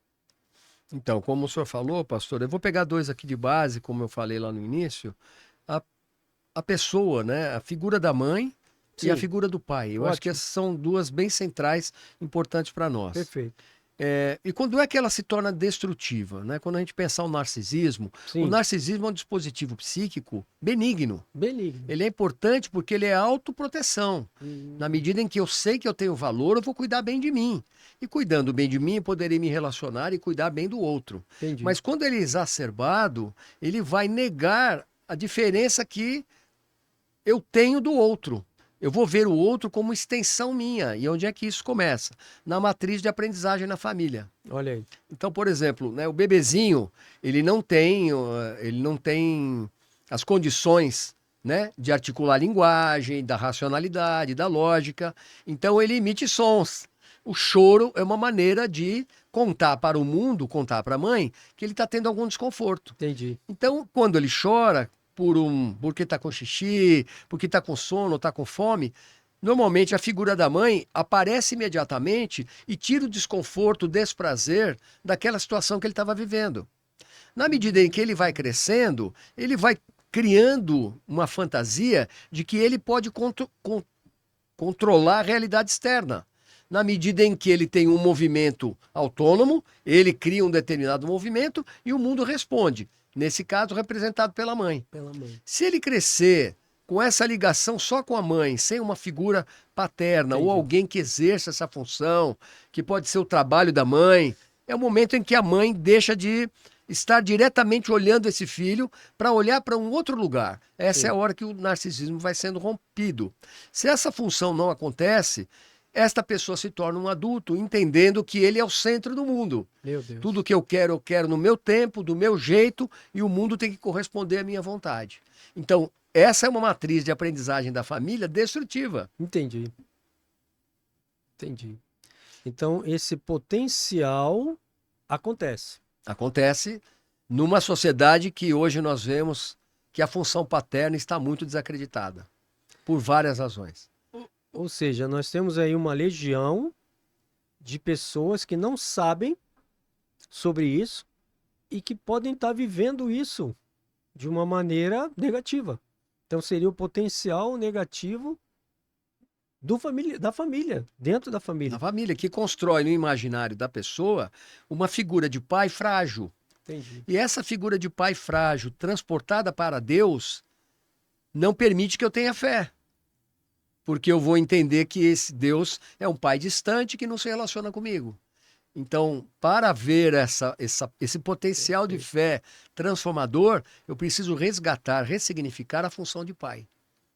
Então, como o senhor falou, pastor, eu vou pegar dois aqui de base, como eu falei lá no início. A, a pessoa, né? A figura da mãe e a Sim, figura do pai. Eu acho que ótimo, essas são duas bem centrais, importantes para nós. perfeito. E quando é que ela se torna destrutiva, né? Quando a gente pensar o Sim, narcisismo é um dispositivo psíquico benigno. benigno. Ele é importante porque ele é autoproteção. Na Hum, medida em que eu sei que eu tenho valor, eu vou cuidar bem de mim. E cuidando bem de mim, eu poderei me relacionar e cuidar bem do outro. entendi, Mas quando ele é exacerbado, ele vai negar a diferença que eu tenho do outro. Eu vou ver o outro como extensão minha. E onde é que isso começa? Na matriz de aprendizagem na família. olha aí. Então, por exemplo, né, o bebezinho, ele não tem as condições, né, de articular a linguagem, da racionalidade, da lógica. Então, ele emite sons. O choro é uma maneira de contar para o mundo, contar para a mãe, que ele está tendo algum desconforto. Entendi. Então, quando ele chora porque está com xixi, porque está com sono, está com fome, normalmente a figura da mãe aparece imediatamente e tira o desconforto, o desprazer daquela situação que ele estava vivendo. Na medida em que ele vai crescendo, ele vai criando uma fantasia de que ele pode controlar a realidade externa. Na medida em que ele tem um movimento autônomo, ele cria um determinado movimento e o mundo responde. Nesse caso, representado pela mãe. Pela mãe. Se ele crescer com essa ligação só com a mãe, sem uma figura paterna ou Entendi. alguém que exerça essa função, que pode ser o trabalho da mãe, é o momento em que a mãe deixa de estar diretamente olhando esse filho para olhar para um outro lugar. Essa é a Sim. hora que o narcisismo vai sendo rompido. Se essa função não acontece, esta pessoa se torna um adulto entendendo que ele é o centro do mundo. Meu Deus. Tudo que eu quero no meu tempo, do meu jeito, e o mundo tem que corresponder à minha vontade. Então, essa é uma matriz de aprendizagem da família destrutiva. Entendi. Entendi. Então, esse potencial acontece. Acontece numa sociedade que hoje nós vemos que a função paterna está muito desacreditada, por várias razões. Ou seja, nós temos aí uma legião de pessoas que não sabem sobre isso e que podem estar vivendo isso de uma maneira negativa. Então, seria o potencial negativo da família, dentro da Na família. família, que constrói no imaginário da pessoa uma figura de pai frágil. Entendi. E essa figura de pai frágil, transportada para Deus, não permite que eu tenha fé. Porque eu vou entender que esse Deus é um pai distante que não se relaciona comigo. Então, para ver esse potencial de fé transformador, eu preciso resgatar, ressignificar a função de pai.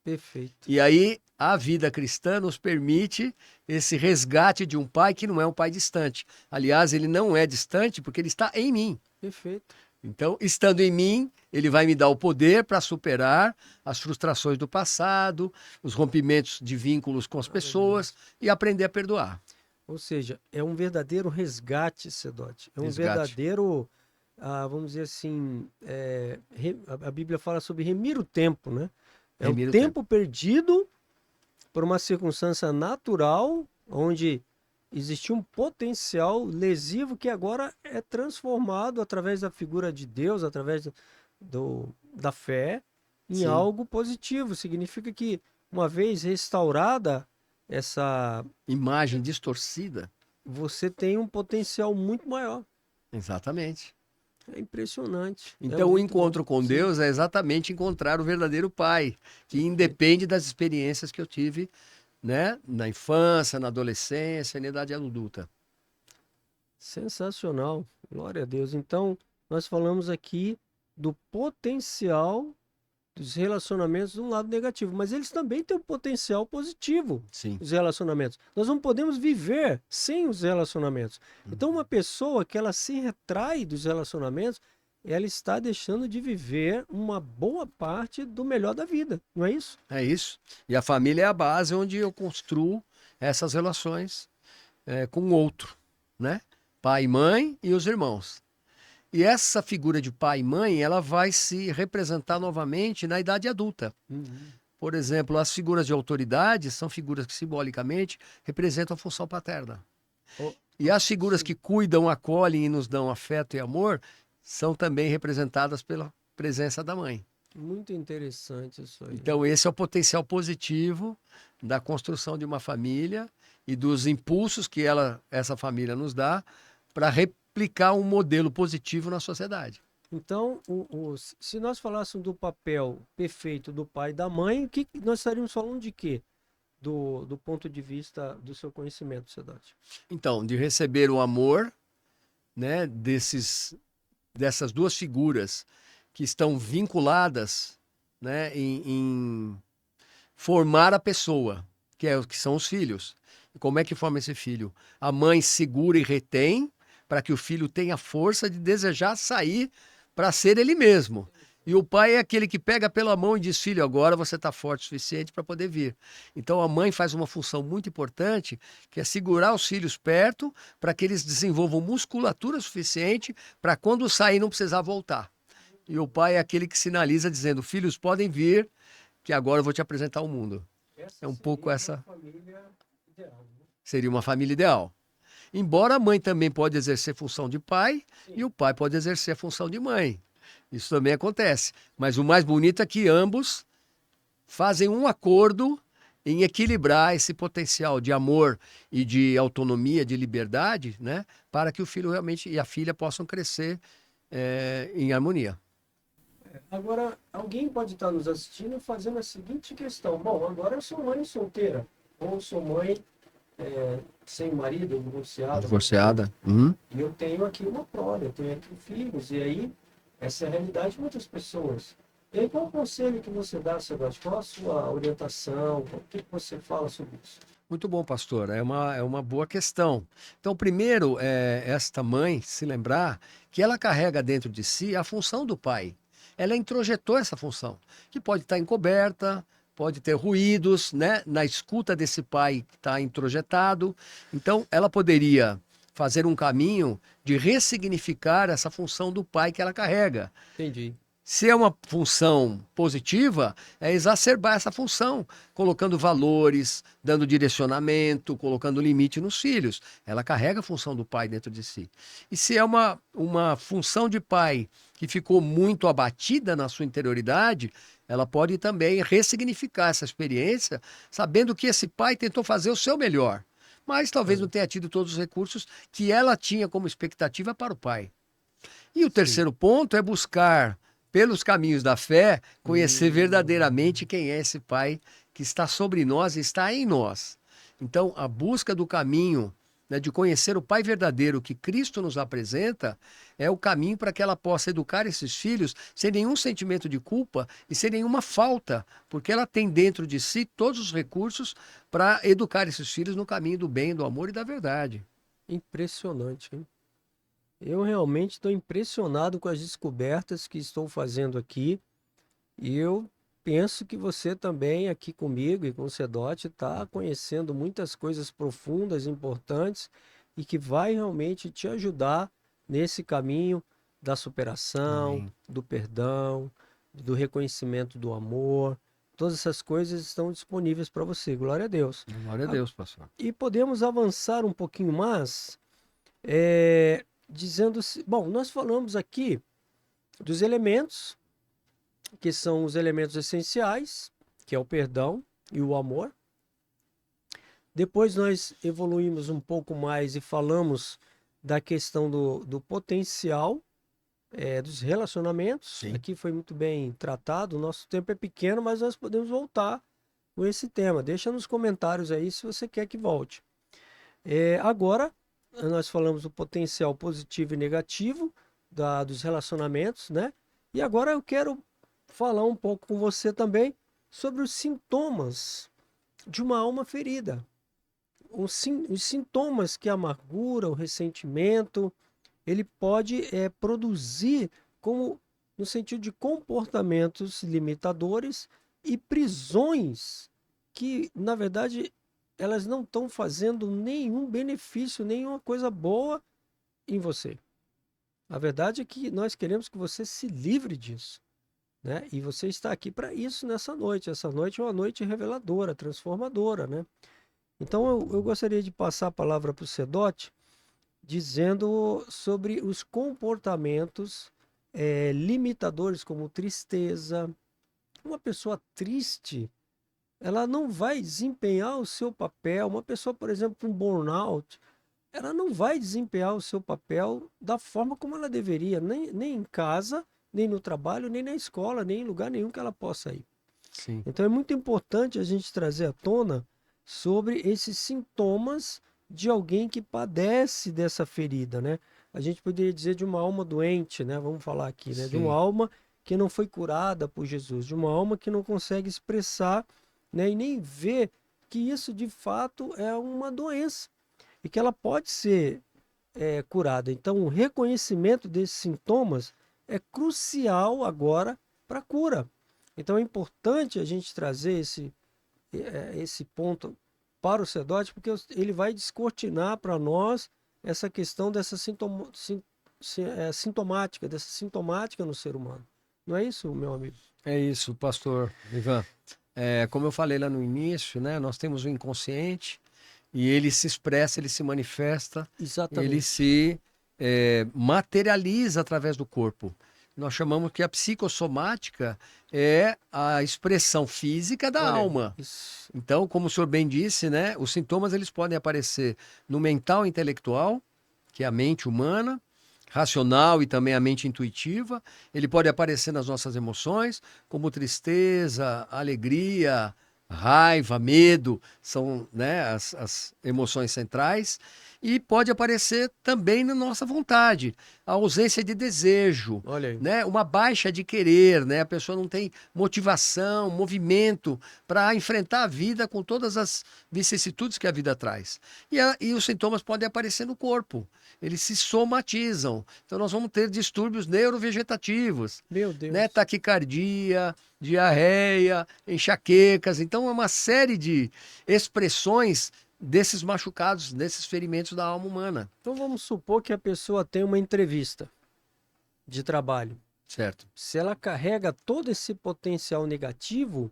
Perfeito. E aí, a vida cristã nos permite esse resgate de um pai que não é um pai distante. Aliás, ele não é distante porque ele está em mim. Perfeito. Então, estando em mim, ele vai me dar o poder para superar as frustrações do passado, os rompimentos de vínculos com as pessoas e aprender a perdoar. Ou seja, é um verdadeiro resgate, Sedote. É um Resgate. verdadeiro, vamos dizer assim, a Bíblia fala sobre remir o tempo, né? É o Remir o tempo perdido por uma circunstância natural, onde existia um potencial lesivo que agora é transformado através da figura de Deus, através da fé, em Sim. algo positivo. Significa que, uma vez restaurada essa, Imagem distorcida. você tem um potencial muito maior. Exatamente. É impressionante. É Então, o muito bom. encontro com Sim. Deus é exatamente encontrar o verdadeiro pai, que independe das experiências que eu tive, né, na infância, na adolescência, na idade adulta. Sensacional. Glória a Deus. Então, nós falamos aqui do potencial dos relacionamentos de um lado negativo, mas eles também têm um potencial positivo, Sim. os relacionamentos. Nós não podemos viver sem os relacionamentos. Então, uma pessoa que ela se retrai dos relacionamentos, ela está deixando de viver uma boa parte do melhor da vida, não é isso? É isso. E a família é a base onde eu construo essas relações com o outro, né? Pai e mãe e os irmãos. E essa figura de pai e mãe, ela vai se representar novamente na idade adulta. Por exemplo, as figuras de autoridade são figuras que simbolicamente representam a função paterna. Oh, E as figuras sim. que cuidam, acolhem e nos dão afeto e amor são também representadas pela presença da mãe. Muito interessante isso aí. Então, esse é o potencial positivo da construção de uma família e dos impulsos que essa família nos dá para replicar um modelo positivo na sociedade. Então, se nós falássemos do papel perfeito do pai e da mãe, nós estaríamos falando de quê? Do ponto de vista do seu conhecimento, Sedote. Então, de receber o amor, né, dessas duas figuras que estão vinculadas, né, em formar a pessoa, que são os filhos. E como é que forma esse filho? A mãe segura e retém para que o filho tenha força de desejar sair para ser ele mesmo. E o pai é aquele que pega pela mão e diz: filho, agora você está forte o suficiente para poder vir. Então a mãe faz uma função muito importante, que é segurar os filhos perto para que eles desenvolvam musculatura suficiente para quando sair não precisar voltar. E o pai é aquele que sinaliza dizendo: filhos, podem vir, que agora eu vou te apresentar o mundo. É um pouco essa. Seria uma família ideal. Embora a mãe também pode exercer função de pai e o pai pode exercer a função de mãe. Isso também acontece. Mas o mais bonito é que ambos fazem um acordo em equilibrar esse potencial de amor e de autonomia, de liberdade, né, para que o filho realmente e a filha possam crescer em harmonia. Agora, alguém pode estar nos assistindo fazendo a seguinte questão. Bom, agora eu sou mãe solteira, ou sou mãe sem marido, divorciada. Divorciada. E eu tenho aqui uma prole, eu tenho aqui filhos, e aí essa é a realidade de muitas pessoas. E aí, qual o conselho que você dá, Sebastião? Qual a sua orientação? O que você fala sobre isso? Muito bom, pastor. É uma boa questão. Então, primeiro, esta mãe se lembrar que ela carrega dentro de si a função do pai. Ela introjetou essa função, que pode estar encoberta, pode ter ruídos, né, na escuta desse pai que está introjetado. Então, ela poderia fazer um caminho de ressignificar essa função do pai que ela carrega. Entendi. Se é uma função positiva, é exacerbar essa função, colocando valores, dando direcionamento, colocando limite nos filhos. Ela carrega a função do pai dentro de si. E se é uma função de pai que ficou muito abatida na sua interioridade, ela pode também ressignificar essa experiência, sabendo que esse pai tentou fazer o seu melhor, mas talvez não tenha tido todos os recursos que ela tinha como expectativa para o pai. E o terceiro ponto é buscar, pelos caminhos da fé, conhecer verdadeiramente quem é esse pai que está sobre nós e está em nós. Então, a busca do caminho né, de conhecer o Pai verdadeiro que Cristo nos apresenta, é o caminho para que ela possa educar esses filhos sem nenhum sentimento de culpa e sem nenhuma falta, porque ela tem dentro de si todos os recursos para educar esses filhos no caminho do bem, do amor e da verdade. Impressionante, hein? Eu realmente estou impressionado com as descobertas que estou fazendo aqui. E eu penso que você também, aqui comigo e com o Sedote, está conhecendo muitas coisas profundas, importantes e que vai realmente te ajudar nesse caminho da superação, Amém. do perdão, do reconhecimento do amor. Todas essas coisas estão disponíveis para você. Glória a Deus. Glória a A- Deus, pastor. E podemos avançar um pouquinho mais, dizendo, bom, nós falamos aqui dos elementos que são os elementos essenciais, que é o perdão e o amor. Depois nós evoluímos um pouco mais e falamos da questão do potencial dos relacionamentos. Sim. Aqui foi muito bem tratado. O nosso tempo é pequeno, mas nós podemos voltar com esse tema. Deixa nos comentários aí se você quer que volte. Agora, nós falamos do potencial positivo e negativo dos relacionamentos, né? E agora eu quero falar um pouco com você também sobre os sintomas de uma alma ferida. Os sintomas que a amargura, o ressentimento, ele pode produzir como no sentido de comportamentos limitadores e prisões que, na verdade, elas não estão fazendo nenhum benefício, nenhuma coisa boa em você. A verdade é que nós queremos que você se livre disso, né? E você está aqui para isso nessa noite. Essa noite é uma noite reveladora, transformadora, né? Então eu gostaria de passar a palavra para o Sedote, dizendo sobre os comportamentos limitadores, como tristeza. Uma pessoa triste, ela não vai desempenhar o seu papel. Uma pessoa, por exemplo, com burnout, ela não vai desempenhar o seu papel da forma como ela deveria, nem em casa, nem no trabalho, nem na escola, nem em lugar nenhum que ela possa ir. Sim. Então é muito importante a gente trazer à tona sobre esses sintomas de alguém que padece dessa ferida, né? A gente poderia dizer de uma alma doente, né? Vamos falar aqui, né? De uma Sim. alma que não foi curada por Jesus, de uma alma que não consegue expressar, né? E nem ver que isso de fato é uma doença e que ela pode ser curada. Então, o reconhecimento desses sintomas é crucial agora para a cura. Então, é importante a gente trazer esse ponto para o Sedote, porque ele vai descortinar para nós essa questão dessa sintomática, dessa sintomática no ser humano. Não é isso, meu amigo? É isso, pastor Ivan. Como eu falei lá no início, né, nós temos o inconsciente e ele se expressa, ele se manifesta, ele Exatamente. se materializa através do corpo. Nós chamamos que a psicossomática é a expressão física da Olha aí. alma. Isso. Então, como o senhor bem disse, né, os sintomas eles podem aparecer no mental e intelectual, que é a mente humana, racional e também a mente intuitiva. Ele pode aparecer nas nossas emoções, como tristeza, alegria, raiva, medo, são, né, as emoções centrais. E pode aparecer também na nossa vontade, a ausência de desejo, Olha aí. né, uma baixa de querer, né, a pessoa não tem motivação, movimento para enfrentar a vida com todas as vicissitudes que a vida traz. E os sintomas podem aparecer no corpo, eles se somatizam. Então nós vamos ter distúrbios neurovegetativos, Meu né, Deus. taquicardia, diarreia, enxaquecas. Então é uma série de expressões desses machucados, desses ferimentos da alma humana, Então vamos supor que a pessoa tem uma entrevista de trabalho. certo? Se ela carrega todo esse potencial negativo,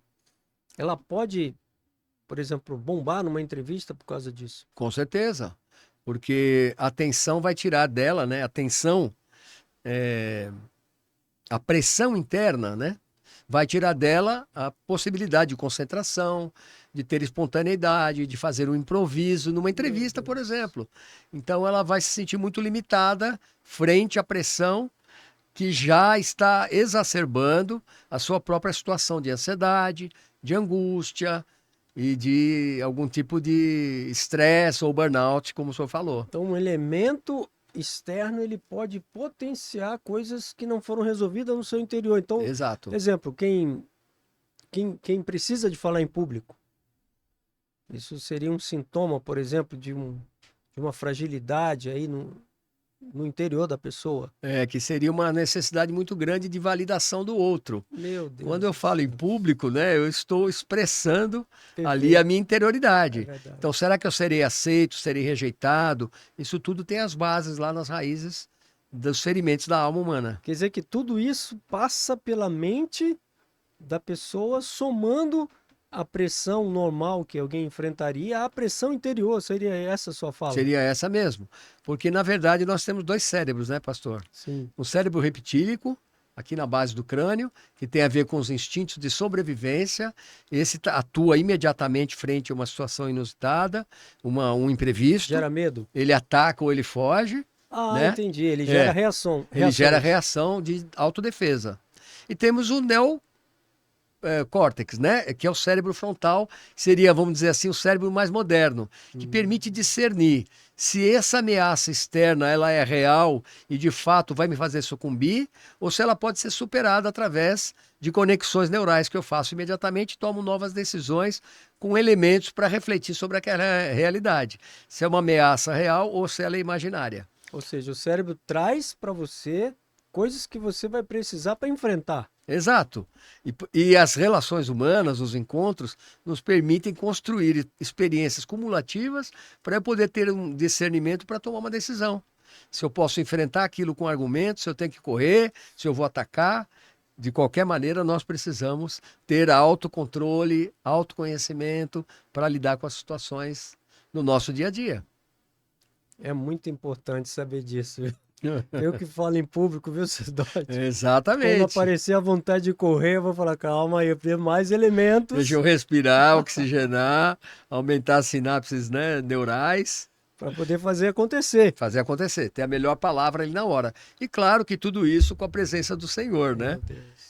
ela pode, por exemplo, bombar numa entrevista por causa disso. Com certeza, porque a tensão vai tirar dela, né? A tensão, a pressão interna, né? Vai tirar dela a possibilidade de concentração, de ter espontaneidade, de fazer um improviso numa entrevista, por exemplo. Então ela vai se sentir muito limitada frente à pressão que já está exacerbando a sua própria situação de ansiedade, de angústia, e de algum tipo de estresse ou burnout, como o senhor falou. Então, um elemento externo, ele pode potenciar coisas que não foram resolvidas no seu interior. Então, Exato. exemplo, quem precisa de falar em público, isso seria um sintoma, por exemplo, de uma fragilidade aí no interior da pessoa. Que seria uma necessidade muito grande de validação do outro. Meu Deus. Quando eu falo em público, né, eu estou expressando Perfeito. ali a minha É interioridade. verdade. Então, será que eu serei aceito, serei rejeitado? Isso tudo tem as bases lá nas raízes dos ferimentos da alma humana. Quer dizer que tudo isso passa pela mente da pessoa, somando a pressão normal que alguém enfrentaria, a pressão interior. Seria essa a sua fala? Seria essa mesmo. Porque, na verdade, nós temos dois cérebros, né, pastor? Sim. Um cérebro reptílico, aqui na base do crânio, que tem a ver com os instintos de sobrevivência. Esse atua imediatamente frente a uma situação inusitada, um imprevisto. Gera medo? Ele ataca ou ele foge. Ah, né? entendi. Ele gera reação. Ele gera reações. reação de autodefesa. E temos o neocórtex, né? Que é o cérebro frontal, seria, vamos dizer assim, o cérebro mais moderno, que permite discernir se essa ameaça externa ela é real e de fato vai me fazer sucumbir, ou se ela pode ser superada através de conexões neurais que eu faço imediatamente e tomo novas decisões com elementos para refletir sobre aquela realidade. Se é uma ameaça real ou se ela é imaginária. Ou seja, o cérebro traz para você coisas que você vai precisar para enfrentar. Exato. E as relações humanas, os encontros, nos permitem construir experiências cumulativas para eu poder ter um discernimento para tomar uma decisão. Se eu posso enfrentar aquilo com argumentos, se eu tenho que correr, se eu vou atacar. De qualquer maneira, nós precisamos ter autocontrole, autoconhecimento para lidar com as situações no nosso dia a dia. É muito importante saber disso. Eu que falo em público, viu, Cidote? Exatamente. Quando aparecer a vontade de correr, eu vou falar, calma aí, eu preciso de mais elementos. Deixa eu respirar, oxigenar, aumentar as sinapses, né, neurais. Para poder fazer acontecer. Fazer acontecer, ter a melhor palavra ali na hora. E claro que tudo isso com a presença do Senhor, né?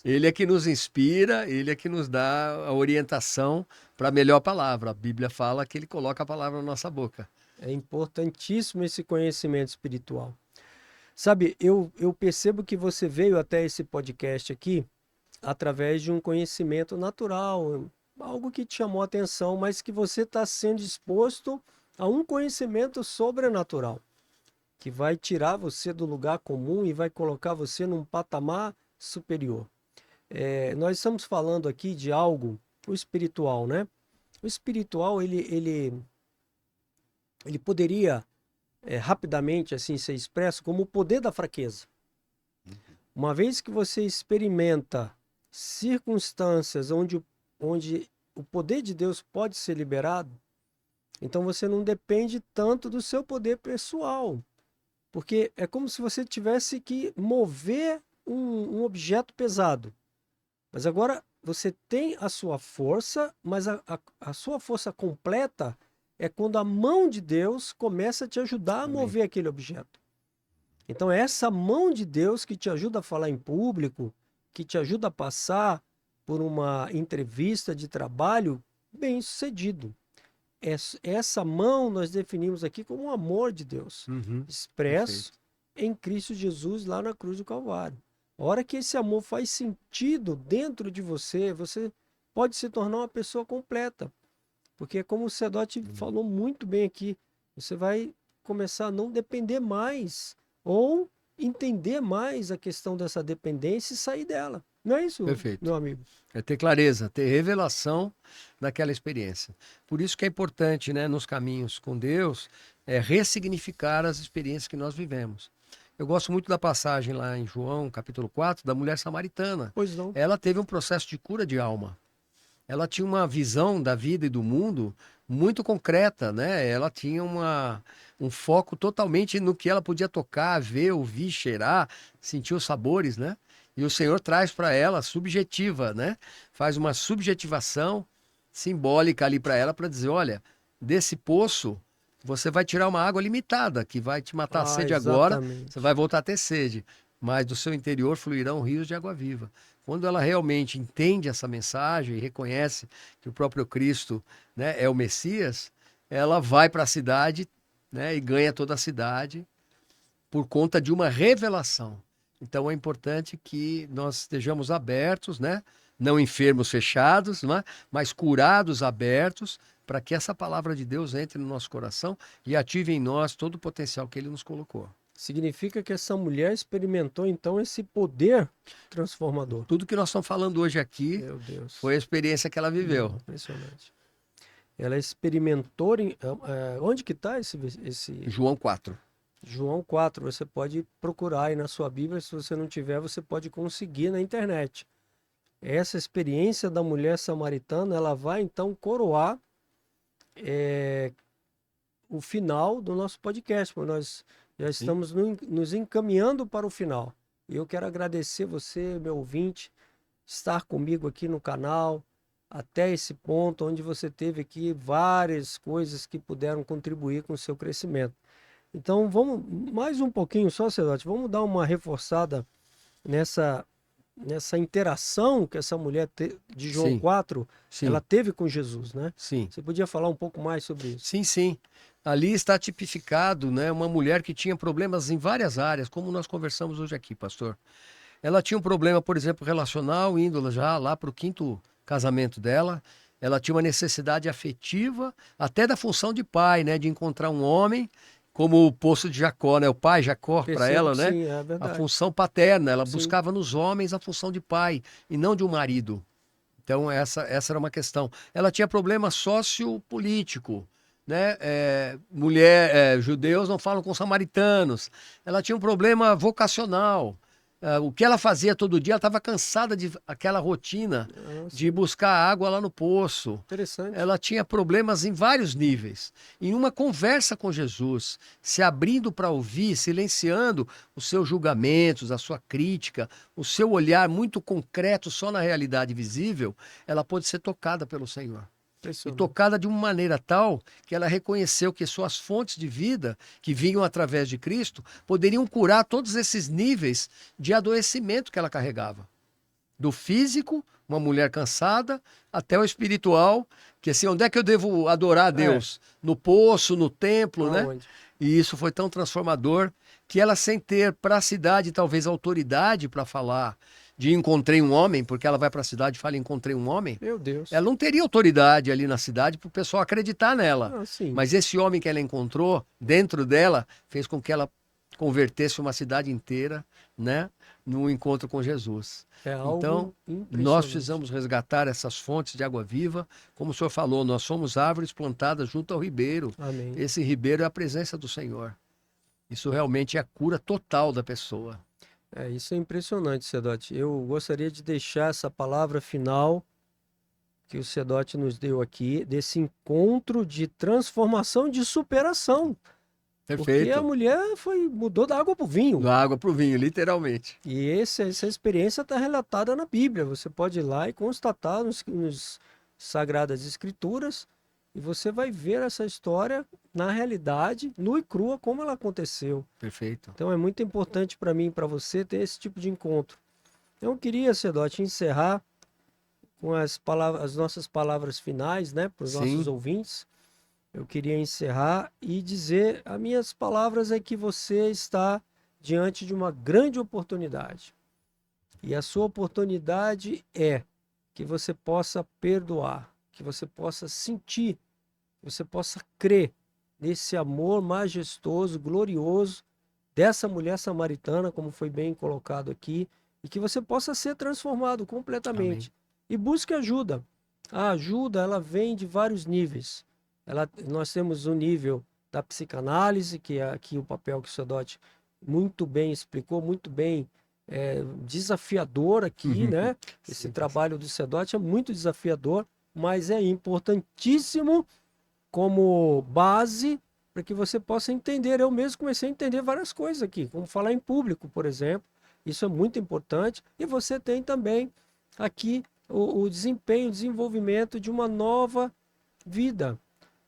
Ele é que nos inspira, ele é que nos dá a orientação para a melhor palavra. A Bíblia fala que ele coloca a palavra na nossa boca. É importantíssimo esse conhecimento espiritual. Sabe, eu percebo que você veio até esse podcast aqui através de um conhecimento natural, algo que te chamou a atenção, mas que você está sendo exposto a um conhecimento sobrenatural, que vai tirar você do lugar comum e vai colocar você num patamar superior. Nós estamos falando aqui de algo, o espiritual, né? O espiritual, ele poderia rapidamente assim ser expresso como o poder da fraqueza. Uma vez que você experimenta circunstâncias onde o poder de Deus pode ser liberado, então você não depende tanto do seu poder pessoal, porque é como se você tivesse que mover um objeto pesado. Mas agora você tem a sua força, mas a sua força completa é quando a mão de Deus começa a te ajudar a mover aquele objeto. Então é essa mão de Deus que te ajuda a falar em público, que te ajuda a passar por uma entrevista de trabalho bem-sucedido. Essa mão nós definimos aqui como o amor de Deus, expresso em Cristo Jesus lá na cruz do Calvário. A hora que esse amor faz sentido dentro de você, você pode se tornar uma pessoa completa. Porque como o Cedote falou muito bem aqui, você vai começar a não depender mais ou entender mais a questão dessa dependência e sair dela. Não é isso, Perfeito. meu amigo? É ter clareza, ter revelação daquela experiência. Por isso que é importante, né, nos caminhos com Deus, ressignificar as experiências que nós vivemos. Eu gosto muito da passagem lá em João, capítulo 4, da mulher samaritana. Pois não. Ela teve um processo de cura de alma. Ela tinha uma visão da vida e do mundo muito concreta, né? Ela tinha um foco totalmente no que ela podia tocar, ver, ouvir, cheirar, sentir os sabores, né? E o Senhor traz para ela subjetiva, né? Faz uma subjetivação simbólica ali para ela para dizer, olha, desse poço você vai tirar uma água limitada que vai te matar a sede agora, você vai voltar a ter sede. mas do seu interior fluirão rios de água viva. Quando ela realmente entende essa mensagem e reconhece que o próprio Cristo, né, é o Messias, ela vai para a cidade, né, e ganha toda a cidade por conta de uma revelação. Então é importante que nós estejamos abertos, né, não enfermos fechados, né, mas curados abertos, para que essa palavra de Deus entre no nosso coração e ative em nós todo o potencial que Ele nos colocou. Significa que essa mulher experimentou então esse poder transformador. Tudo que nós estamos falando hoje aqui Meu Deus. foi a experiência que ela viveu. Impressionante. Ela experimentou onde que está esse João 4. João 4, você pode procurar aí na sua Bíblia, se você não tiver, você pode conseguir na internet. Essa experiência da mulher samaritana, ela vai então coroar o final do nosso podcast, porque nós já estamos nos encaminhando para o final. E eu quero agradecer você, meu ouvinte, estar comigo aqui no canal, até esse ponto, onde você teve aqui várias coisas que puderam contribuir com o seu crescimento. Então, vamos mais um pouquinho só, Cedote, vamos dar uma reforçada nessa interação que essa mulher de João 4, ela teve com Jesus, né? Sim. Você podia falar um pouco mais sobre isso? Sim, sim. Ali está tipificado, né, uma mulher que tinha problemas em várias áreas, como nós conversamos hoje aqui, pastor. Ela tinha um problema, por exemplo, relacional, indo já lá para o 5º casamento dela. Ela tinha uma necessidade afetiva, até da função de pai, né, de encontrar um homem, como o poço de Jacó, né, o pai Jacó para ela, né? Sim, é verdade. A função paterna, ela buscava nos homens a função de pai e não de um marido. Então essa era uma questão. Ela tinha problema sociopolítico, né? Judeus não falam com samaritanos. Ela tinha um problema vocacional. O que ela fazia todo dia, ela estava cansada de aquela rotina de buscar água lá no poço. Interessante. Ela tinha problemas em vários níveis. Em uma conversa com Jesus, se abrindo para ouvir, silenciando os seus julgamentos, a sua crítica, o seu olhar muito concreto só na realidade visível, ela pôde ser tocada pelo Senhor. E tocada de uma maneira tal que ela reconheceu que suas fontes de vida, que vinham através de Cristo, poderiam curar todos esses níveis de adoecimento que ela carregava. Do físico, uma mulher cansada, até o espiritual, que assim, onde é que eu devo adorar a Deus? No poço, no templo, né? E isso foi tão transformador que ela, sem ter para a cidade talvez autoridade para falar de encontrei um homem, porque ela vai para a cidade e fala encontrei um homem. Meu Deus. Ela não teria autoridade ali na cidade para o pessoal acreditar nela. Mas esse homem que ela encontrou dentro dela fez com que ela convertesse uma cidade inteira, né, no encontro com Jesus. Então, nós precisamos resgatar essas fontes de água viva. Como o senhor falou, nós somos árvores plantadas junto ao ribeiro. Amém. Esse ribeiro é a presença do Senhor. Isso realmente é a cura total da pessoa. Isso é impressionante, Cedote. Eu gostaria de deixar essa palavra final que o Cedote nos deu aqui, desse encontro de transformação, de superação. Perfeito. Porque a mulher mudou da água para o vinho. Da água para o vinho, literalmente. E essa experiência está relatada na Bíblia. Você pode ir lá e constatar nos Sagradas Escrituras, e você vai ver essa história na realidade, nua e crua, como ela aconteceu. Perfeito. Então é muito importante para mim e para você ter esse tipo de encontro. Eu queria, Cedote, encerrar com as nossas palavras finais, né, para os nossos ouvintes. Eu queria encerrar e dizer, as minhas palavras é que você está diante de uma grande oportunidade. E a sua oportunidade é que você possa perdoar, que você possa sentir, que você possa crer nesse amor majestoso, glorioso dessa mulher samaritana, como foi bem colocado aqui, e que você possa ser transformado completamente. Amém. E busque ajuda. A ajuda, ela vem de vários níveis. Nós temos o nível da psicanálise, que é aqui o papel que o Cedote muito bem explicou, muito bem desafiador aqui, né? Esse trabalho do Cedote é muito desafiador, mas é importantíssimo como base para que você possa entender. Eu mesmo comecei a entender várias coisas aqui, como falar em público, por exemplo. Isso é muito importante. E você tem também aqui o desenvolvimento de uma nova vida.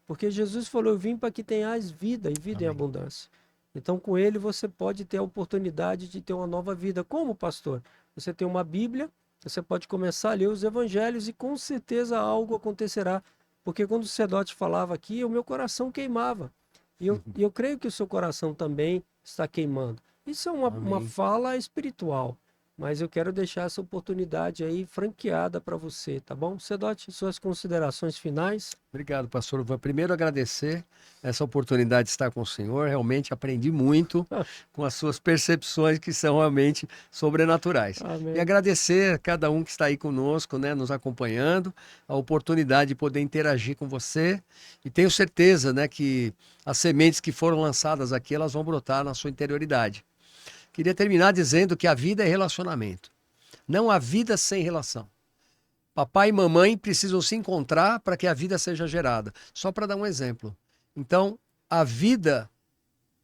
Porque Jesus falou, eu vim para que tenhais vida e vida em abundância. Então, com ele, você pode ter a oportunidade de ter uma nova vida. Como, pastor? Você tem uma Bíblia, você pode começar a ler os evangelhos e com certeza algo acontecerá. Porque quando o Sedote falava aqui, o meu coração queimava. E eu creio que o seu coração também está queimando. Isso é uma Amém. fala espiritual. Mas eu quero deixar essa oportunidade aí franqueada para você, tá bom? Sedote, suas considerações finais? Obrigado, pastor Ivan. Primeiro, agradecer essa oportunidade de estar com o senhor. Realmente aprendi muito com as suas percepções que são realmente sobrenaturais. E Amém. agradecer a cada um que está aí conosco, né, nos acompanhando, a oportunidade de poder interagir com você. E tenho certeza, né, que as sementes que foram lançadas aqui, elas vão brotar na sua interioridade. Queria terminar dizendo que a vida é relacionamento. Não há vida sem relação. Papai e mamãe precisam se encontrar para que a vida seja gerada. Só para dar um exemplo. Então, a vida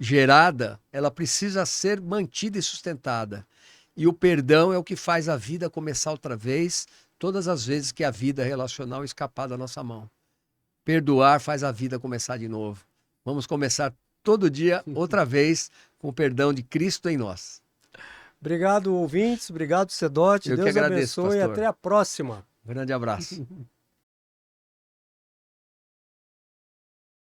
gerada, ela precisa ser mantida e sustentada. E o perdão é o que faz a vida começar outra vez, todas as vezes que a vida relacional escapar da nossa mão. Perdoar faz a vida começar de novo. Vamos começar todo dia, outra vez, com o perdão de Cristo em nós. Obrigado, ouvintes. Obrigado, Sedote. Eu que Deus agradeço, abençoe e pastor. até a próxima. Grande abraço.